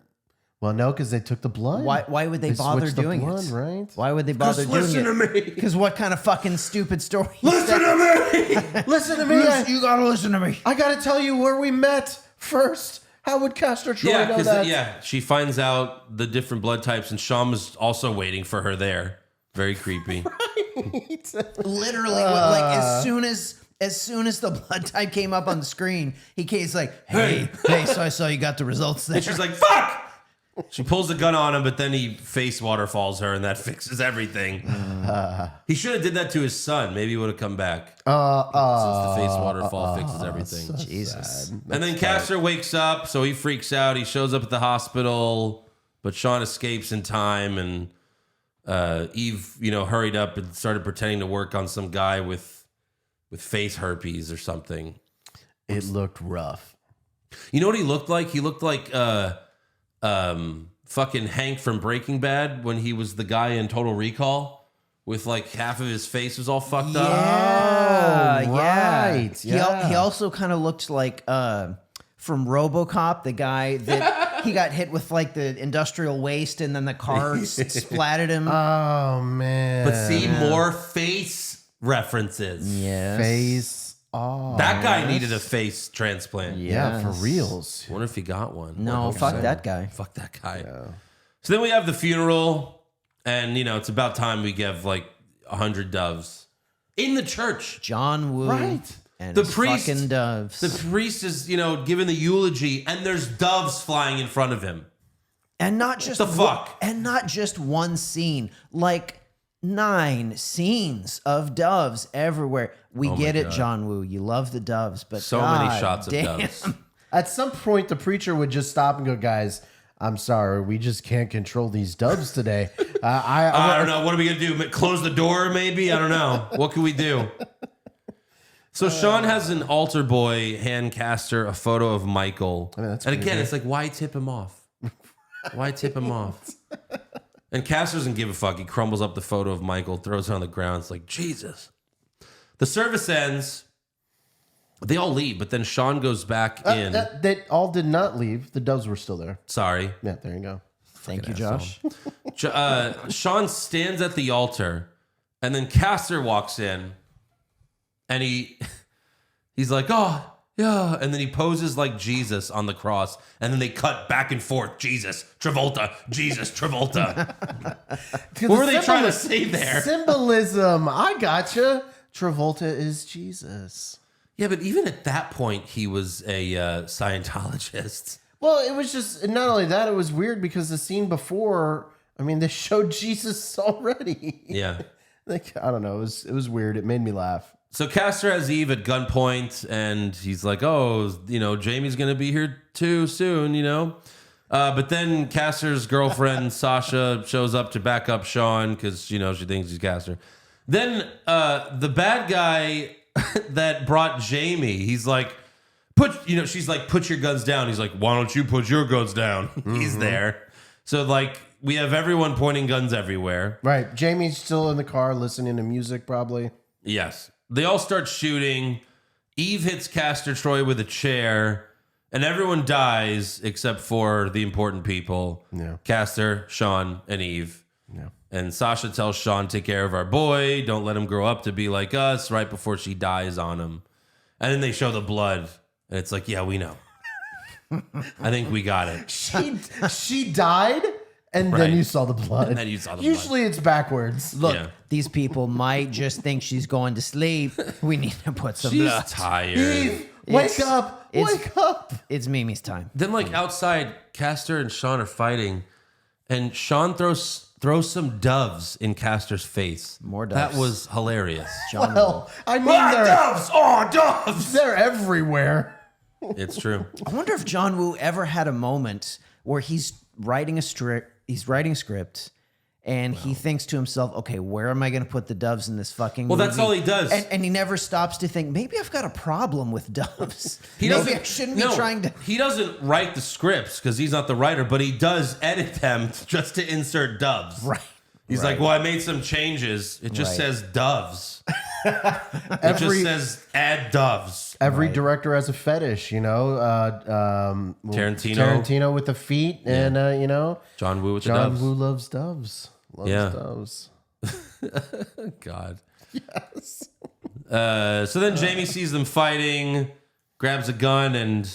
Well, no, because they took the blood. Why would they bother switched the doing blood, it? Right? Why would they bother doing listen to it? me. Because what kind of fucking stupid story? Listen to me. Listen to me. You gotta listen to me. I gotta tell you where we met first. How would Castor Troy know that? Yeah, she finds out the different blood types, and Sean was also waiting for her there. Very creepy. Literally, like as soon as the blood type came up on the screen, he's like, hey, so I saw you got the results there. And she's like, fuck! She pulls the gun on him, but then he face waterfalls her, and that fixes everything. He should have did that to his son. Maybe he would have come back. Since the face waterfall fixes everything. Jesus. And then Castor wakes up, so he freaks out. He shows up at the hospital, but Sean escapes in time, and Eve, hurried up and started pretending to work on some guy with face herpes or something. It looked rough. You know what he looked like? He looked like fucking Hank from Breaking Bad when he was the guy in Total Recall with like half of his face was all fucked up. Yeah. right. He also kind of looked like from RoboCop, the guy that he got hit with like the industrial waste and then the car splatted him. Oh man. But see, more face references. Yes. Face. Oh. That guy needed a face transplant. Yeah, for Yes. reals. I wonder if he got one. No, fuck that guy. Fuck that guy. So then we have the funeral, and it's about time we give like 100 doves in the church. John Woo. Right. And The it's priest, fucking doves. The priest is, giving the eulogy, and there's doves flying in front of him. And not just the fuck? And not just one scene, like 9 scenes of doves everywhere. We get it, John Woo. You love the doves, but So many shots of doves. At some point, the preacher would just stop and go, "Guys, I'm sorry, we just can't control these doves today." I don't know. What are we gonna do? Close the door, maybe? I don't know. What can we do? So Sean has an altar boy hand caster a photo of Michael, and again, it's like, why tip him off? Why tip him off? And Caster doesn't give a fuck. He crumbles up the photo of Michael, throws it on the ground. It's like, Jesus. The service ends. They all leave, but then Sean goes back in. They all did not leave. The doves were still there. Sorry. Yeah, there you go. Thank you, Josh. Sean stands at the altar, and then Caster walks in, and he's like, "Oh, yeah," and then he poses like Jesus on the cross, and then they cut back and forth. Jesus, Travolta, Jesus, Travolta. What were they trying to say there? Symbolism. I gotcha. Travolta is Jesus. Yeah, but even at that point, he was a Scientologist. Well, it was just, not only that, it was weird because the scene before, they showed Jesus already. Yeah. I don't know. It was weird. It made me laugh. So Caster has Eve at gunpoint, and he's like, "Oh, Jamie's gonna be here too soon, But then Caster's girlfriend Sasha shows up to back up Sean because she thinks he's Caster. Then the bad guy that brought Jamie, he's like, she's like, "Put your guns down." He's like, "Why don't you put your guns down?" He's there. So like, we have everyone pointing guns everywhere. Right. Jamie's still in the car listening to music, probably. Yes. They all start shooting. Eve hits Castor Troy with a chair, and everyone dies except for the important people. Yeah. Castor, Sean, and Eve. Yeah. And Sasha tells Sean, "Take care of our boy. Don't let him grow up to be like us," right before she dies on him. And then they show the blood, and it's like, yeah, we know. I think we got it. She died, and then you saw the blood. And then you saw the Usually it's backwards. Look, these people might just think she's going to sleep. We need to put some blood. She's tired. Eve, wake up! Wake up! It's Mimi's time. Then, like, outside, Castor and Sean are fighting, and Sean throws some doves in Castor's face. More doves. That was hilarious. John Well, they're doves! Oh, doves! they're everywhere. It's true. I wonder if John Woo ever had a moment where he's writing a script, and he thinks to himself, "Okay, where am I going to put the doves in this fucking movie?" Well, that's all he does. And he never stops to think, maybe I've got a problem with doves. He maybe I shouldn't be trying to... He doesn't write the scripts because he's not the writer, but he does edit them just to insert doves. Right. He's like, "Well, I made some changes. It just says doves. It just says add doves." Every director has a fetish, Tarantino with the feet, and John Woo with the doves. John Woo loves doves. Loves doves. God. Yes. So then Jamie sees them fighting, grabs a gun, and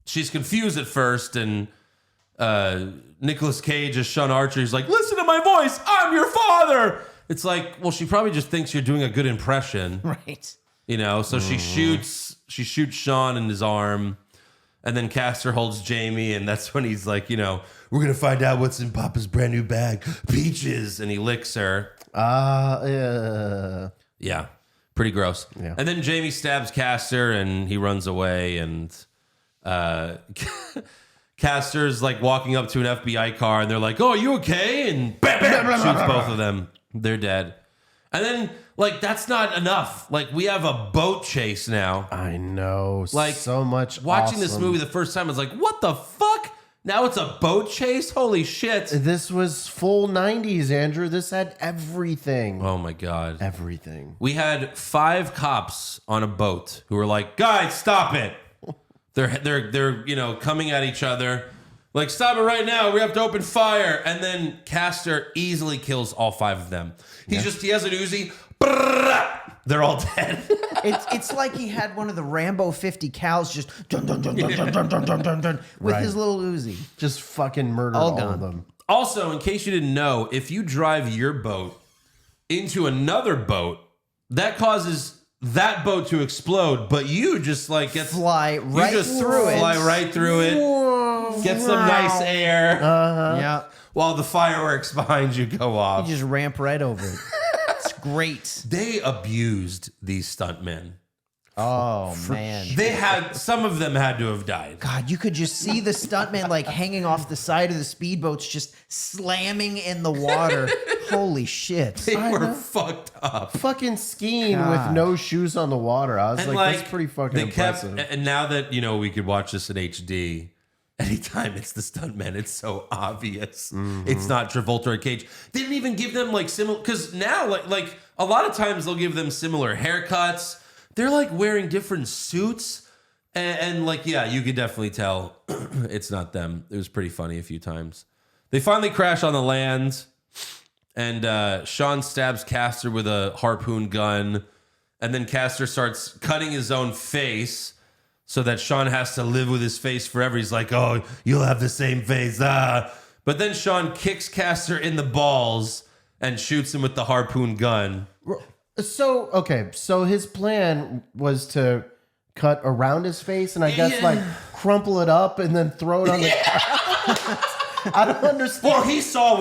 she's confused at first. And Nicolas Cage as Sean Archer, he's like, "Listen to my voice. I'm your father." It's like, well, she probably just thinks you're doing a good impression. Right. So she shoots Sean in his arm, and then Castor holds Jamie, and that's when he's like, "We're gonna find out what's in Papa's brand new bag, peaches," and he licks her. Yeah, pretty gross. Yeah. And then Jamie stabs Castor, and he runs away, and Castor's like walking up to an FBI car, and they're like, "Oh, are you okay?" And bam, bam, shoots both of them. They're dead. And then, like, that's not enough. Like, we have a boat chase now. I know. Like, so much. Watching this movie the first time, I was like, what the fuck? Now it's a boat chase? Holy shit. This was full 90s, Andrew. This had everything. Oh, my God. Everything. We had 5 cops on a boat who were like, "Guys, stop it." They're coming at each other. Like, "Stop it right now. We have to open fire." And then Castor easily kills all 5 of them. He has an Uzi. They're all dead. It's like he had one of the Rambo 50 cals just dun, dun, dun, dun, dun, dun, dun, dun, dun, dun, with his little Uzi. Just fucking murdered all of them. Also, in case you didn't know, if you drive your boat into another boat, that causes that boat to explode, but you just like Fly right through it. Fly right through it. Get some nice air. Yeah. While the fireworks behind you go off. You just ramp right over it. It's great. They abused these stuntmen. Oh, man. Some of them had to have died. God, you could just see the stuntman like hanging off the side of the speedboats, just slamming in the water. Holy shit. They were fucked up. Fucking skiing with no shoes on the water. I was like, that's pretty fucking impressive. And now that, we could watch this in HD, anytime it's the stuntmen, it's so obvious. It's not Travolta or Cage. They didn't even give them like similar, because now like a lot of times they'll give them similar haircuts. They're like wearing different suits, and like, yeah, you could definitely tell it's not them. It was pretty funny a few times. They finally crash on the land, and Sean stabs Castor with a harpoon gun, and then Castor starts cutting his own face so that Sean has to live with his face forever. He's like, oh, you'll have the same face. Ah. But then Sean kicks Castor in the balls and shoots him with the harpoon gun. So his plan was to cut around his face and I guess like crumple it up and then throw it on the I don't understand. Well,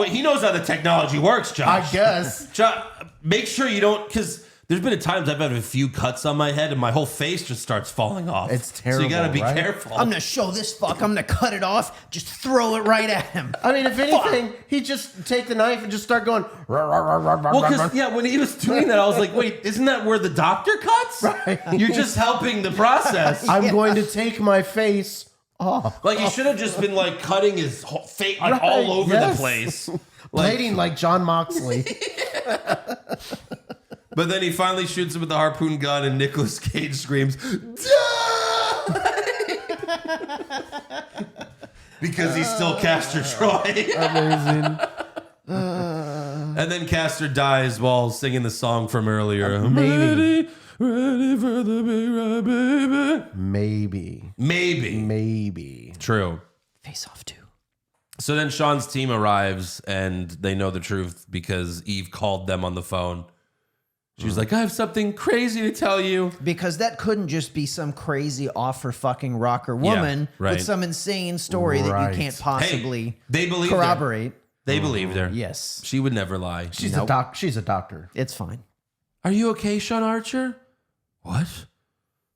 he knows how the technology works, Josh. I guess. Josh, make sure you don't, because there's been times I've had a few cuts on my head and my whole face just starts falling off. It's terrible. So you got to be careful. I'm going to show this fuck. I'm going to cut it off. Just throw it right at him. I mean, if anything, he'd just take the knife and just start going. Well, because, when he was doing that, I was like, wait, isn't that where the doctor cuts? Right. You're just helping the process. I'm going to take my face off. Like, he should have just been, like, cutting his whole face all over the place. Blading like John Moxley. But then he finally shoots him with the harpoon gun, and Nicolas Cage screams, "Die!" Because he's still Castor Troy. Amazing. And then Castor dies while singing the song from earlier. Maybe. Ready for the big ride, baby. Maybe. True. Face off, too. So then Sean's team arrives, and they know the truth because Eve called them on the phone. She was like, I have something crazy to tell you. Because that couldn't just be some crazy off her fucking rocker woman with some insane story that you can't possibly they believed corroborate. Her. They believed her. Yes. She would never lie. She's a doctor. It's fine. Are you okay, Sean Archer? What?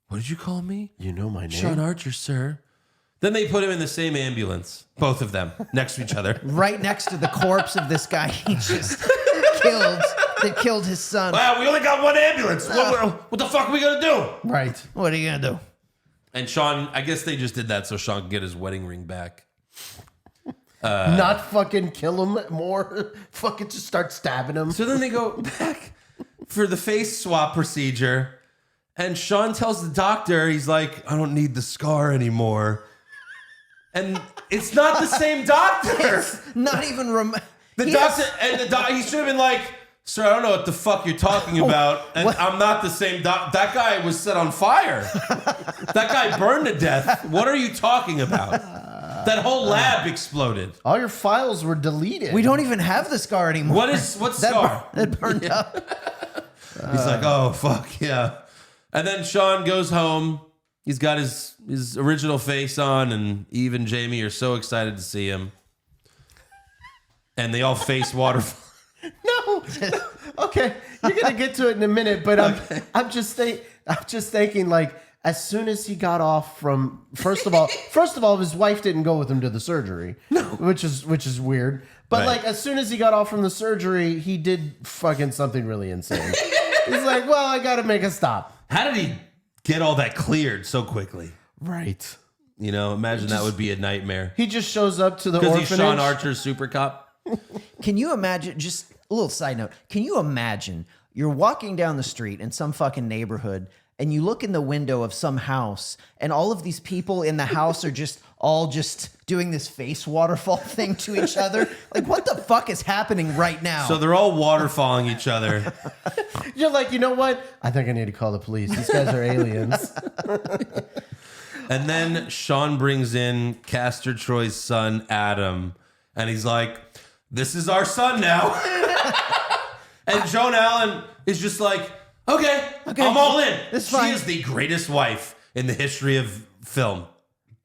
What did you call me? You know my name? Sean Archer, sir. Then they put him in the same ambulance. Both of them next to each other. Right next to the corpse of this guy he just killed. That killed his son. Wow, we only got one ambulance. What the fuck are we going to do? Right. What are you going to do? And Sean, I guess they just did that so Sean could get his wedding ring back. Not fucking kill him more. Fucking just start stabbing him. So then they go back for the face swap procedure. And Sean tells the doctor, he's like, I don't need the scar anymore. And it's not the same doctor. Not even the doctor, he should have been like, sir, I don't know what the fuck you're talking about. And I'm not the same doc. That guy was set on fire. That guy burned to death. What are you talking about? That whole lab exploded. All your files were deleted. We don't even have the scar anymore. What's scar? That burned up. He's like, oh, fuck, yeah. And then Sean goes home. He's got his original face on, and Eve and Jamie are so excited to see him. And they all face waterfall. No. Okay, you're gonna get to it in a minute, but I'm just thinking like as soon as he got off from first of all, his wife didn't go with him to the surgery, which is weird. But like as soon as he got off from the surgery, he did fucking something really insane. He's like, well, I got to make a stop. How did he get all that cleared so quickly? Right. You know, imagine that would be a nightmare. He just shows up to the orphanage. Because he's Sean Archer's super cop. Can you imagine, just a little side note, can you imagine you're walking down the street in some fucking neighborhood and you look in the window of some house and all of these people in the house are just doing this face waterfall thing to each other? Like, what the fuck is happening right now? So they're all waterfalling each other. You're like, you know what? I think I need to call the police. These guys are aliens. And then Sean brings in Castor Troy's son, Adam, and he's like, this is our son now. And Joan Allen is just like, Okay, I'm all in. That's she fine. is the greatest wife in the history of film.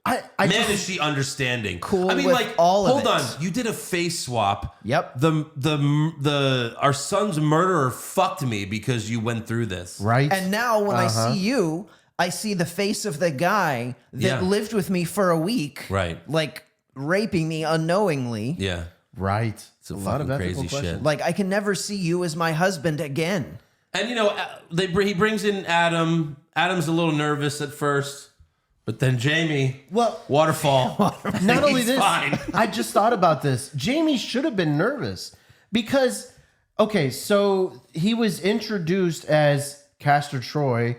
Man, is she understanding? Cool I mean, with like, all of hold it. on. You did a face swap. Yep. Our son's murderer fucked me because you went through this. Right. And now when I see you, I see the face of the guy that Yeah. lived with me for a week. Right. Like raping me unknowingly. Yeah. Right. It's a lot fucking of crazy ethical shit. questions. Like I can never see you as my husband again. And, he brings in Adam. Adam's a little nervous at first, but then Jamie, waterfall. Not only He's this, fine. I just thought about this. Jamie should have been nervous because, okay, so he was introduced as Castor Troy,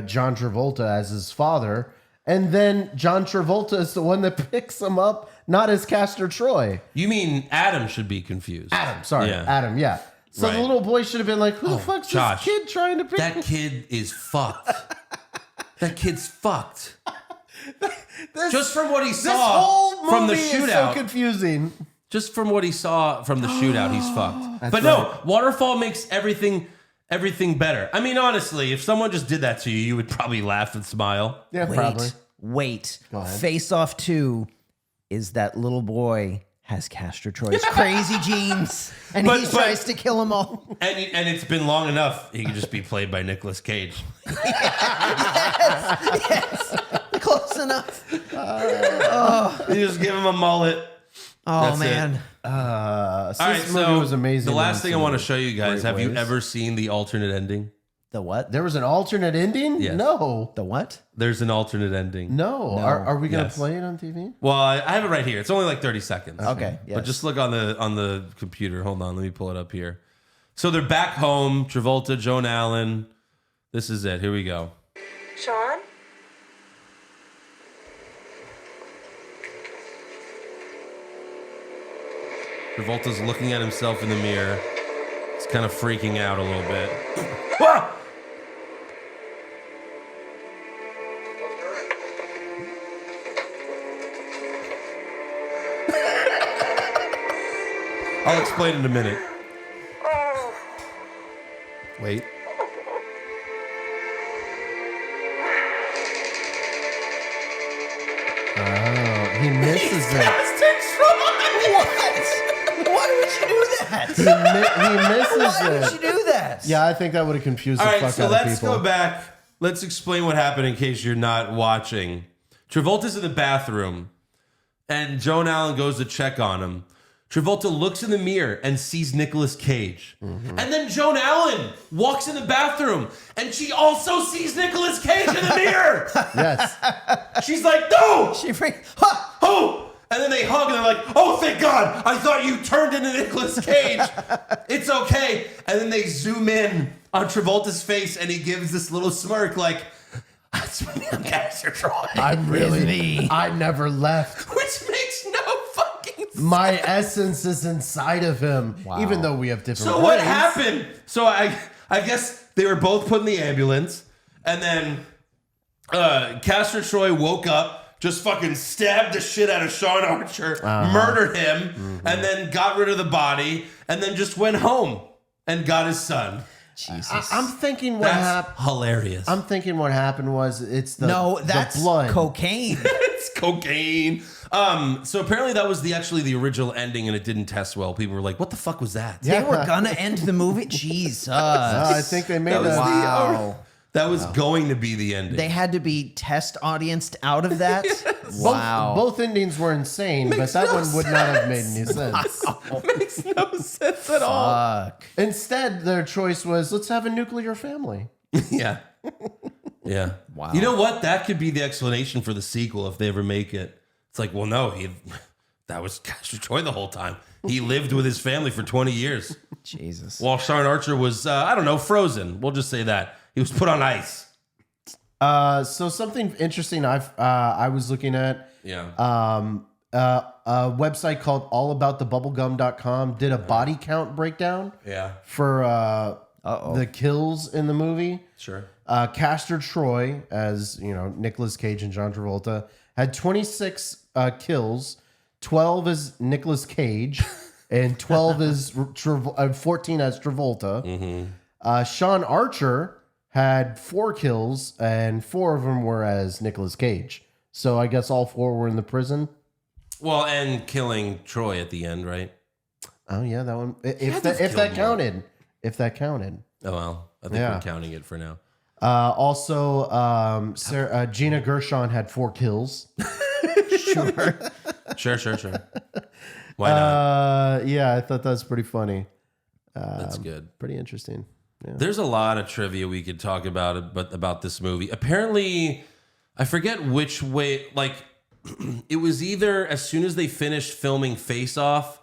John Travolta as his father, and then John Travolta is the one that picks him up, not as Castor Troy. You mean Adam should be confused? Adam, yeah. So Right. the little boy should have been like, who the fuck's Josh, this kid trying to pick That me? kid is fucked. That kid's fucked. Just from what he This saw whole movie from the is so shootout. confusing. Just from what he saw from the shootout, he's fucked. But right. no, waterfall makes everything better. I mean, honestly, if someone just did that to you, you would probably laugh and smile. Yeah, probably. Wait. ahead. Face Off 2 is that little boy has Castor Troy's crazy genes and But- he but- tries to kill them all. And it's been long enough. He could just be played by Nicolas Cage. Yes. Close enough. You just give him a mullet. Oh, That's man. it. All All right, movie so was amazing. the last in thing I some want to show you guys, great have you ways. ever seen the alternate ending? The what? There was an alternate ending? Yes. No. The what? There's an alternate ending. No. Are we going to Yes. play it on TV? Well, I have it right here. It's only like 30 seconds. Okay. But just look on the computer. Hold on, let me pull it up here. So they're back home. Travolta, Joan Allen. This is it. Here we go. Sean? Travolta's looking at himself in the mirror. He's kind of freaking out a little bit. Ah! I'll explain in a minute. Wait. Oh, he misses it. Why would you do that? He misses Why would it. you do that? Yeah, I think that would have confused All the right, fuck so out of let's people. go back. Let's explain what happened in case you're not watching. Travolta's in the bathroom, and Joan Allen goes to check on him. Travolta looks in the mirror and sees Nicolas Cage. And then Joan Allen walks in the bathroom, and she also sees Nicolas Cage in the mirror. Yes. She's like, no! She ha! Oh! And then they hug and they're like, oh, thank God. I thought you turned into Nicolas Cage. It's okay. And then they zoom in on Travolta's face and he gives this little smirk like, that's me, I'm Castor Troy. I'm really, I never left. Which makes no fucking sense. My essence is inside of him, even though we have different So what brains. happened? So I guess they were both put in the ambulance and then Castor Troy woke up, just fucking stabbed the shit out of Sean Archer, murdered him, and then got rid of the body, and then just went home and got his son. Jesus. I'm thinking what That's happened. hilarious. I'm thinking what happened was it's the No, that's the blood. cocaine. It's cocaine. So apparently that was actually the original ending, and it didn't test well. People were like, "What the fuck was that?" They were gonna end the movie. Jesus. I think they made That was that. Wow. That was going to be the ending. They had to be test audienced out of that. Wow. Both endings were insane, but that one would not have made any sense. makes no sense at all. Fuck. Instead, their choice was let's have a nuclear family. Yeah. Yeah. Wow. You know what? That could be the explanation for the sequel if they ever make it. It's like, well, no, that was Castor Troy the whole time. He lived with his family for 20 years. Jesus. While Sean Archer was, I don't know, frozen. We'll just say that. He was put on ice. So something interesting I was looking at. Yeah. A website called allaboutthebubblegum.com did a body count breakdown Yeah. for the kills in the movie. Sure. Castor Troy, as you know, Nicolas Cage and John Travolta, had 26 kills. 12 is Nicolas Cage, and 12 is 14 as Travolta. Sean Archer had 4 kills, and 4 of them were as Nicolas Cage. So I guess all 4 were in the prison. Well, and killing Troy at the end, right? Oh yeah, that one. If that counted. If that counted. Oh well, I think we're counting it for now. Also, Gina Gershon had 4 kills. Sure. Why not? Yeah, I thought that was pretty funny. That's good. Pretty interesting. Yeah. There's a lot of trivia we could talk about this movie. Apparently, I forget which way. Like, it was either as soon as they finished filming Face Off,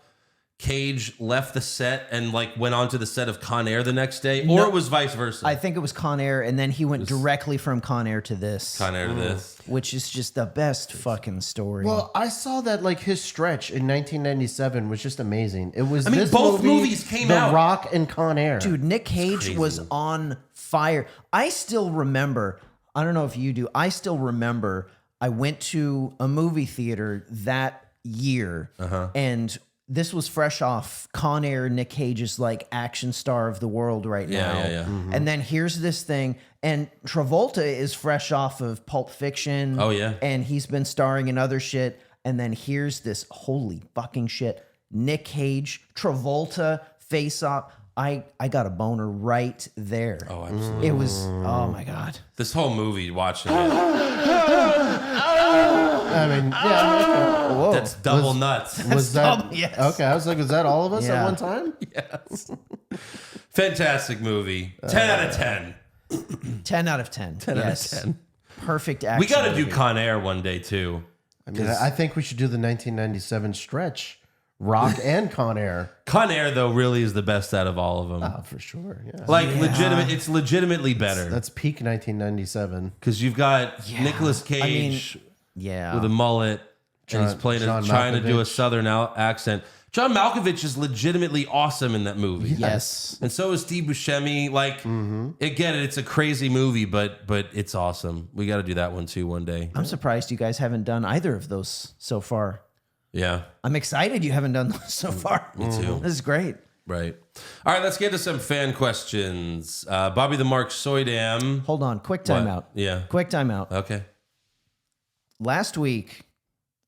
Cage left the set and like went onto the set of Con Air the next day, or it was vice versa. I think it was Con Air, and then he went directly from Con Air to this. Con Air to this, which is just the best fucking story. Well, I saw that like his stretch in 1997 was just amazing. It was. Both movies came out. The Rock and Con Air. Dude, Nick Cage was on fire. I still remember. I don't know if you do. I still remember. I went to a movie theater that year, and this was fresh off Con Air. Nick Cage is like action star of the world right now. Yeah. Mm-hmm. And then here's this thing, and Travolta is fresh off of Pulp Fiction. Oh, yeah. And he's been starring in other shit. And then here's this holy fucking shit. Nick Cage, Travolta, Face Off. I got a boner right there. Oh, absolutely. It was, oh my God. This whole movie, watching it, I mean, yeah. Whoa. that's double nuts. Was that yes. Okay? I was like, was that all of us Yeah. at one time? Yes. Fantastic movie. 10 out of 10. 10 out of 10. 10 yes. out of 10. Perfect action. We got to do movie. Con Air one day too. I mean, I think we should do the 1997 stretch, Rock and Con Air. Con Air though really is the best out of all of them. Oh, for sure. Yeah. Like legitimate, it's legitimately better That's peak 1997. because you've got Nicolas Cage Yeah. with a mullet and he's playing John trying to do a Malkovich. southern accent. John Malkovich is legitimately awesome in that movie. Yes. And so is Steve Buscemi. Like, again, it's a crazy movie, but it's awesome. We got to do that one too one day. I'm surprised you guys haven't done either of those so far. Yeah, I'm excited you haven't done those so far. me too. This is great. Right. All right, let's get to some fan questions. Bobby the Mark Soydam. Hold on. Quick What? timeout. Yeah. Quick timeout. Okay. Last week,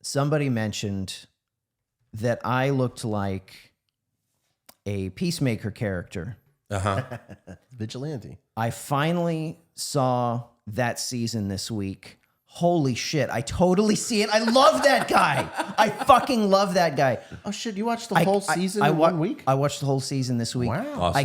somebody mentioned that I looked like a Peacemaker character. Vigilante. I finally saw that season this week. Holy shit, I totally see it. I love that guy. I fucking love that guy. Oh shit! You watched the whole season in 1 week? I watched the whole season this week. Wow. Awesome.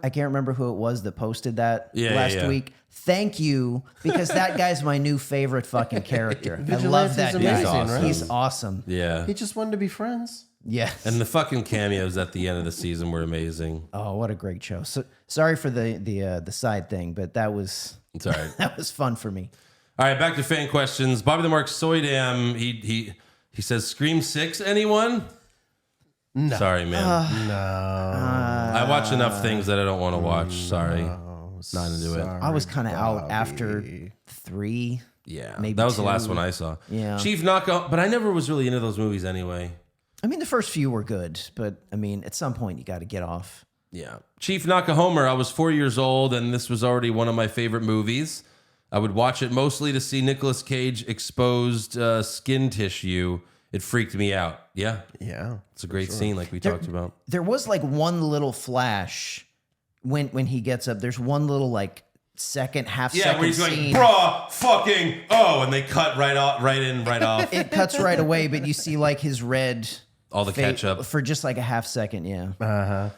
I can't remember who it was that posted that Yeah, last yeah. week. Thank you, because that guy's my new favorite fucking character. I love Vigilante's that guy. amazing, right? He's awesome. Yeah. He just wanted to be friends. Yes. And the fucking cameos at the end of the season were amazing. Oh, what a great show. So sorry for the side thing, but that was It's all right. that was fun for me. All right, back to fan questions. Bobby the Mark Soydam, he says, Scream 6, anyone? No. Sorry, man. I watch enough things that I don't want to watch. Sorry. Not into it. I was kind of out after 3. Yeah. Maybe that was the 2. last one I saw. Yeah. Chief Knockout, but I never was really into those movies anyway. I mean, the first few were good, but I mean, at some point you got to get off. Yeah. Chief Nakahomer, I was 4 years old, and this was already one of my favorite movies. I would watch it mostly to see Nicolas Cage exposed skin tissue. It freaked me out. Yeah. Yeah. It's a great scene like we talked about. There was like one little flash when he gets up. There's one little like second, half Yeah, second where he's going, scene. bruh, fucking, oh, and they cut right off. It cuts right away, but you see like his red All the ketchup. for just like a half second. Yeah.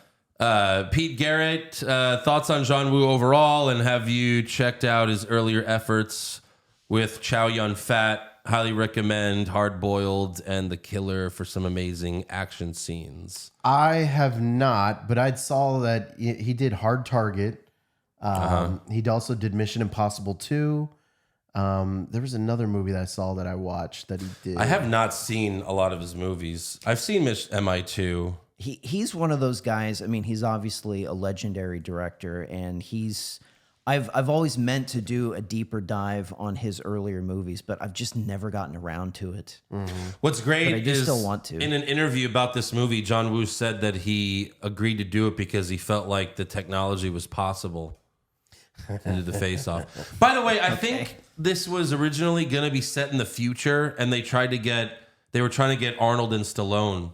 Pete Garrett, thoughts on John Woo overall, and have you checked out his earlier efforts with Chow Yun Fat? Highly recommend Hard Boiled and The Killer for some amazing action scenes. I have not, but I saw that he did Hard Target. He also did Mission Impossible 2. There was another movie that I saw that I watched that he did. I have not seen a lot of his movies. I've seen MI2. He's one of those guys. I mean, he's obviously a legendary director, and I've always meant to do a deeper dive on his earlier movies, but I've just never gotten around to it. What's great But I do is still want to. in an interview about this movie, John Woo said that he agreed to do it because he felt like the technology was possible. and did the face off. By the way, I think this was originally going to be set in the future, and they were trying to get Arnold and Stallone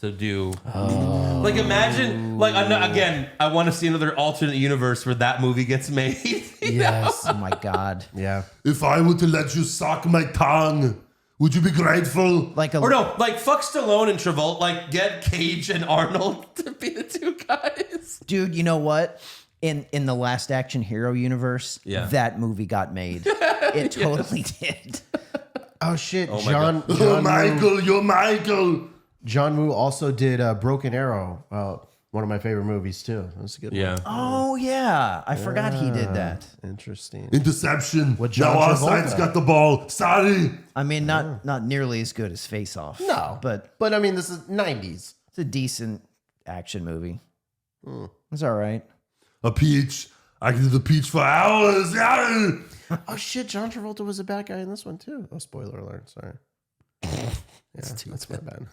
to do. Like, imagine, like, again, I want to see another alternate universe where that movie gets made. Yes. Oh my God. Yeah. If I were to let you suck my tongue, would you be grateful? Like Or no, like, fuck Stallone and Travolta. Like, get Cage and Arnold to be the two guys. dude, you know what? In the Last Action Hero universe, that movie got made. It totally did. Oh shit, my Oh, Michael, you're Michael. John Woo also did Broken Arrow. One of my favorite movies too. That's a good one. Yeah. Oh yeah, I forgot he did that. Interesting. Interception. With John Now our Travolta. side's got the ball. Sorry. I mean, not nearly as good as Face Off. No, but I mean, this is 90s. it's a decent action movie. It's all right. A peach. I can do the peach for hours. Yeah. Oh shit, John Travolta was a bad guy in this one too. Oh, spoiler alert. Sorry. That's my bad.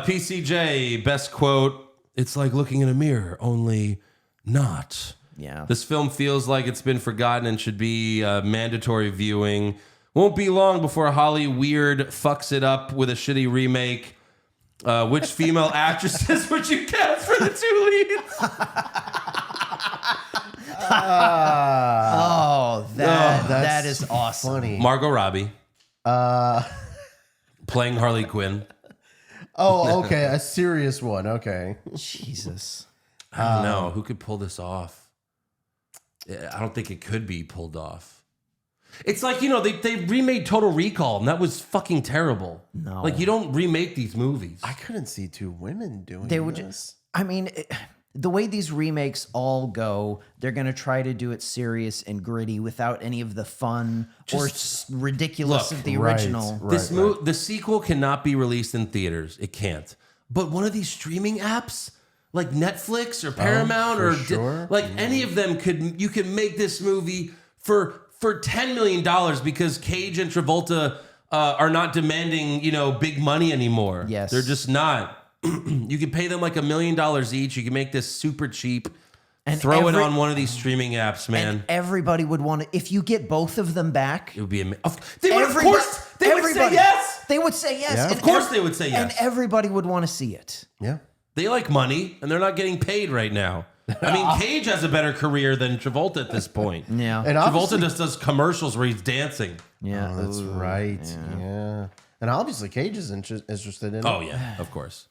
PCJ, best quote. It's like looking in a mirror, only not. Yeah. This film feels like it's been forgotten and should be mandatory viewing. Won't be long before Holly Weird fucks it up with a shitty remake. Which female actresses would you cast for the two leads? That is awesome. Funny. Margot Robbie. Playing Harley Quinn. Oh, okay, a serious one. Okay. Jesus. I don't know. Who could pull this off? I don't think it could be pulled off. It's like, they remade Total Recall, and that was fucking terrible. No. Like, you don't remake these movies. I couldn't see two women doing They would this. I mean, the way these remakes all go, they're going to try to do it serious and gritty without any of the fun or ridiculous look, of the right, original. right. The sequel cannot be released in theaters. It can't. But one of these streaming apps, like Netflix or Paramount or sure. any of them you could make this movie for $10 million because Cage and Travolta are not demanding, big money anymore. Yes. They're just not. You could pay them like $1 million each. You can make this super cheap. And Throw it on one of these streaming apps, man. And everybody would want to, if you get both of them back, It would be amazing. Of they course, they would say everybody- yes. They would say yes. Yeah. And Of course they would say yes. And everybody would want to see it. Yeah. They like money, and they're not getting paid right now. I mean, Cage has a better career than Travolta at this point. Yeah. And Travolta obviously, just does commercials where he's dancing. Yeah. oh, that's right. Yeah. And obviously, Cage is interested in it. Oh, yeah, of course.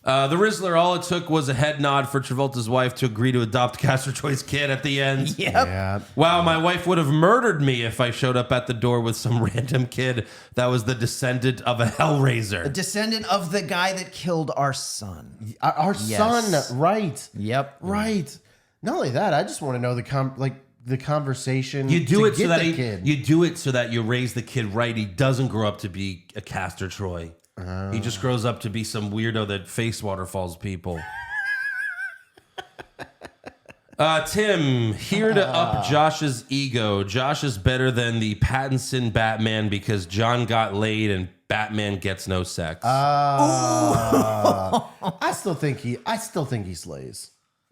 The Rizzler, all it took was a head nod for Travolta's wife to agree to adopt Castor Troy's kid at the end. Yep. Yeah. Wow, my wife would have murdered me if I showed up at the door with some random kid that was the descendant of a A Hellraiser. descendant of the guy that killed our son. Our son, right. Yep. Right. Not only that, I just want to know the conversation. You do to it so get that the kid. you do it so that you raise the kid right. He doesn't grow up to be a Castor Troy. He just grows up to be some weirdo that face waterfalls people. Tim, here to up Josh's ego. Josh is better than the Pattinson Batman because John got laid and Batman gets no sex. I still think he slays.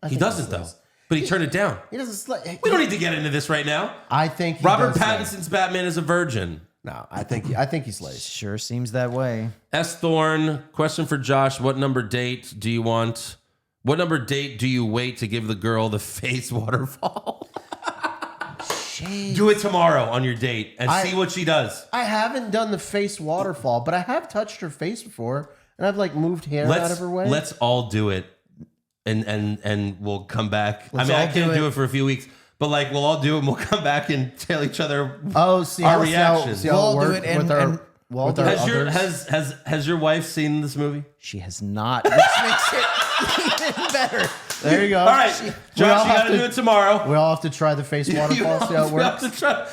He doesn't though, but he turned it down. He doesn't slay. We don't need to get into this right now. I think he Robert does slay. Pattinson's Batman is a virgin. No, I think he slays. Sure seems that way. S. Thorne, question for Josh. What number date do you want? What number date do you wait to give the girl the face waterfall? Do it tomorrow on your date and see what she does. I haven't done the face waterfall, but I have touched her face before, and I've like moved hair out of her way. Let's all do it, and we'll come back. Let's I all can't do do it. it for a few weeks, but like we'll all do it and we'll come back and tell each other see our how reactions. See how We'll it do worked it and- with our. and we'll with do our it. Has your wife seen this movie? She has not, which makes it even better. There you go. All right, We all Josh, you have got to do it tomorrow. We all have to try the face waterfall. See how it We have works. to try,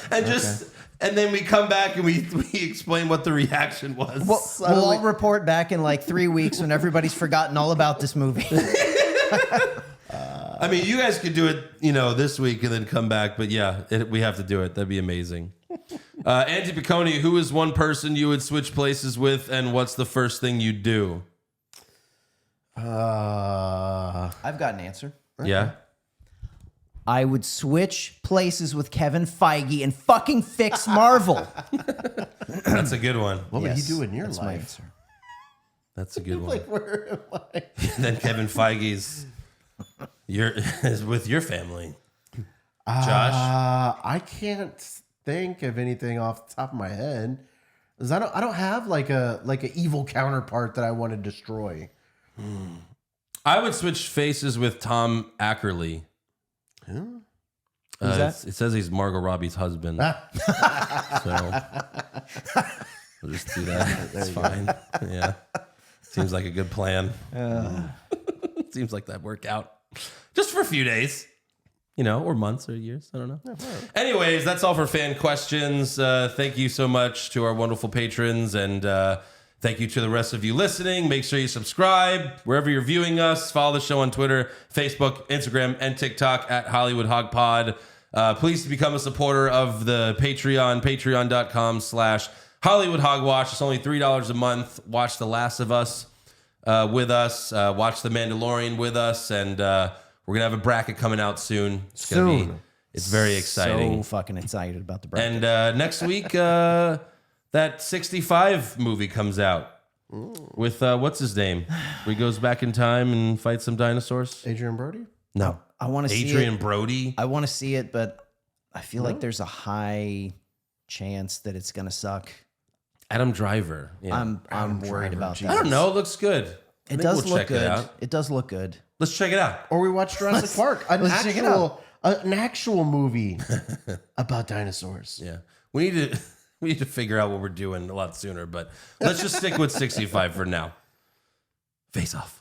and then we come back and we explain what the reaction was. We'll all report back in like 3 weeks when everybody's forgotten all about this movie. I mean, you guys could do it, this week and then come back. But yeah, we have to do it. That'd be amazing. Andy Piccone, who is one person you would switch places with, and what's the first thing you'd do? I've got an answer. Yeah. I would switch places with Kevin Feige and fucking fix Marvel. That's a good one. What would you do in your that's my life? answer. That's a good one. Like, where am I? Then Kevin Feige's is with your family. Josh? I can't think of anything off the top of my head. 'Cause I don't have like a evil counterpart that I want to destroy. I would switch faces with Tom Ackerley. Who's that? It says he's Margot Robbie's husband. So we'll just do that. It's fine. Yeah. Seems like a good plan. Seems like that worked out. Just for a few days. Or months or years. I don't know. Anyways, that's all for fan questions. Thank you so much to our wonderful patrons. And thank you to the rest of you listening. Make sure you subscribe wherever you're viewing us. Follow the show on Twitter, Facebook, Instagram, and TikTok at Hollywood Hog Pod. Please become a supporter of the Patreon, patreon.com/Hollywood Hogwash. It's only $3 a month. Watch The Last of Us with us. Watch The Mandalorian with us. And we're going to have a bracket coming out soon. It's very exciting. So fucking excited about the bracket. And next week, that 65 movie comes out with, what's his name? Where he goes back in time and fights some dinosaurs. Adrian Brody? No. I want to see Adrian it. Brody. I want to see it, but I feel like there's a high chance that it's going to suck. Adam Driver. Yeah. I'm worried about that. I don't know. It looks good. It does look good. It does look good. Let's check it out. Or we watch Jurassic Park, an actual movie about dinosaurs. Yeah. We need to figure out what we're doing a lot sooner, but let's just stick with 65 for now. Face off.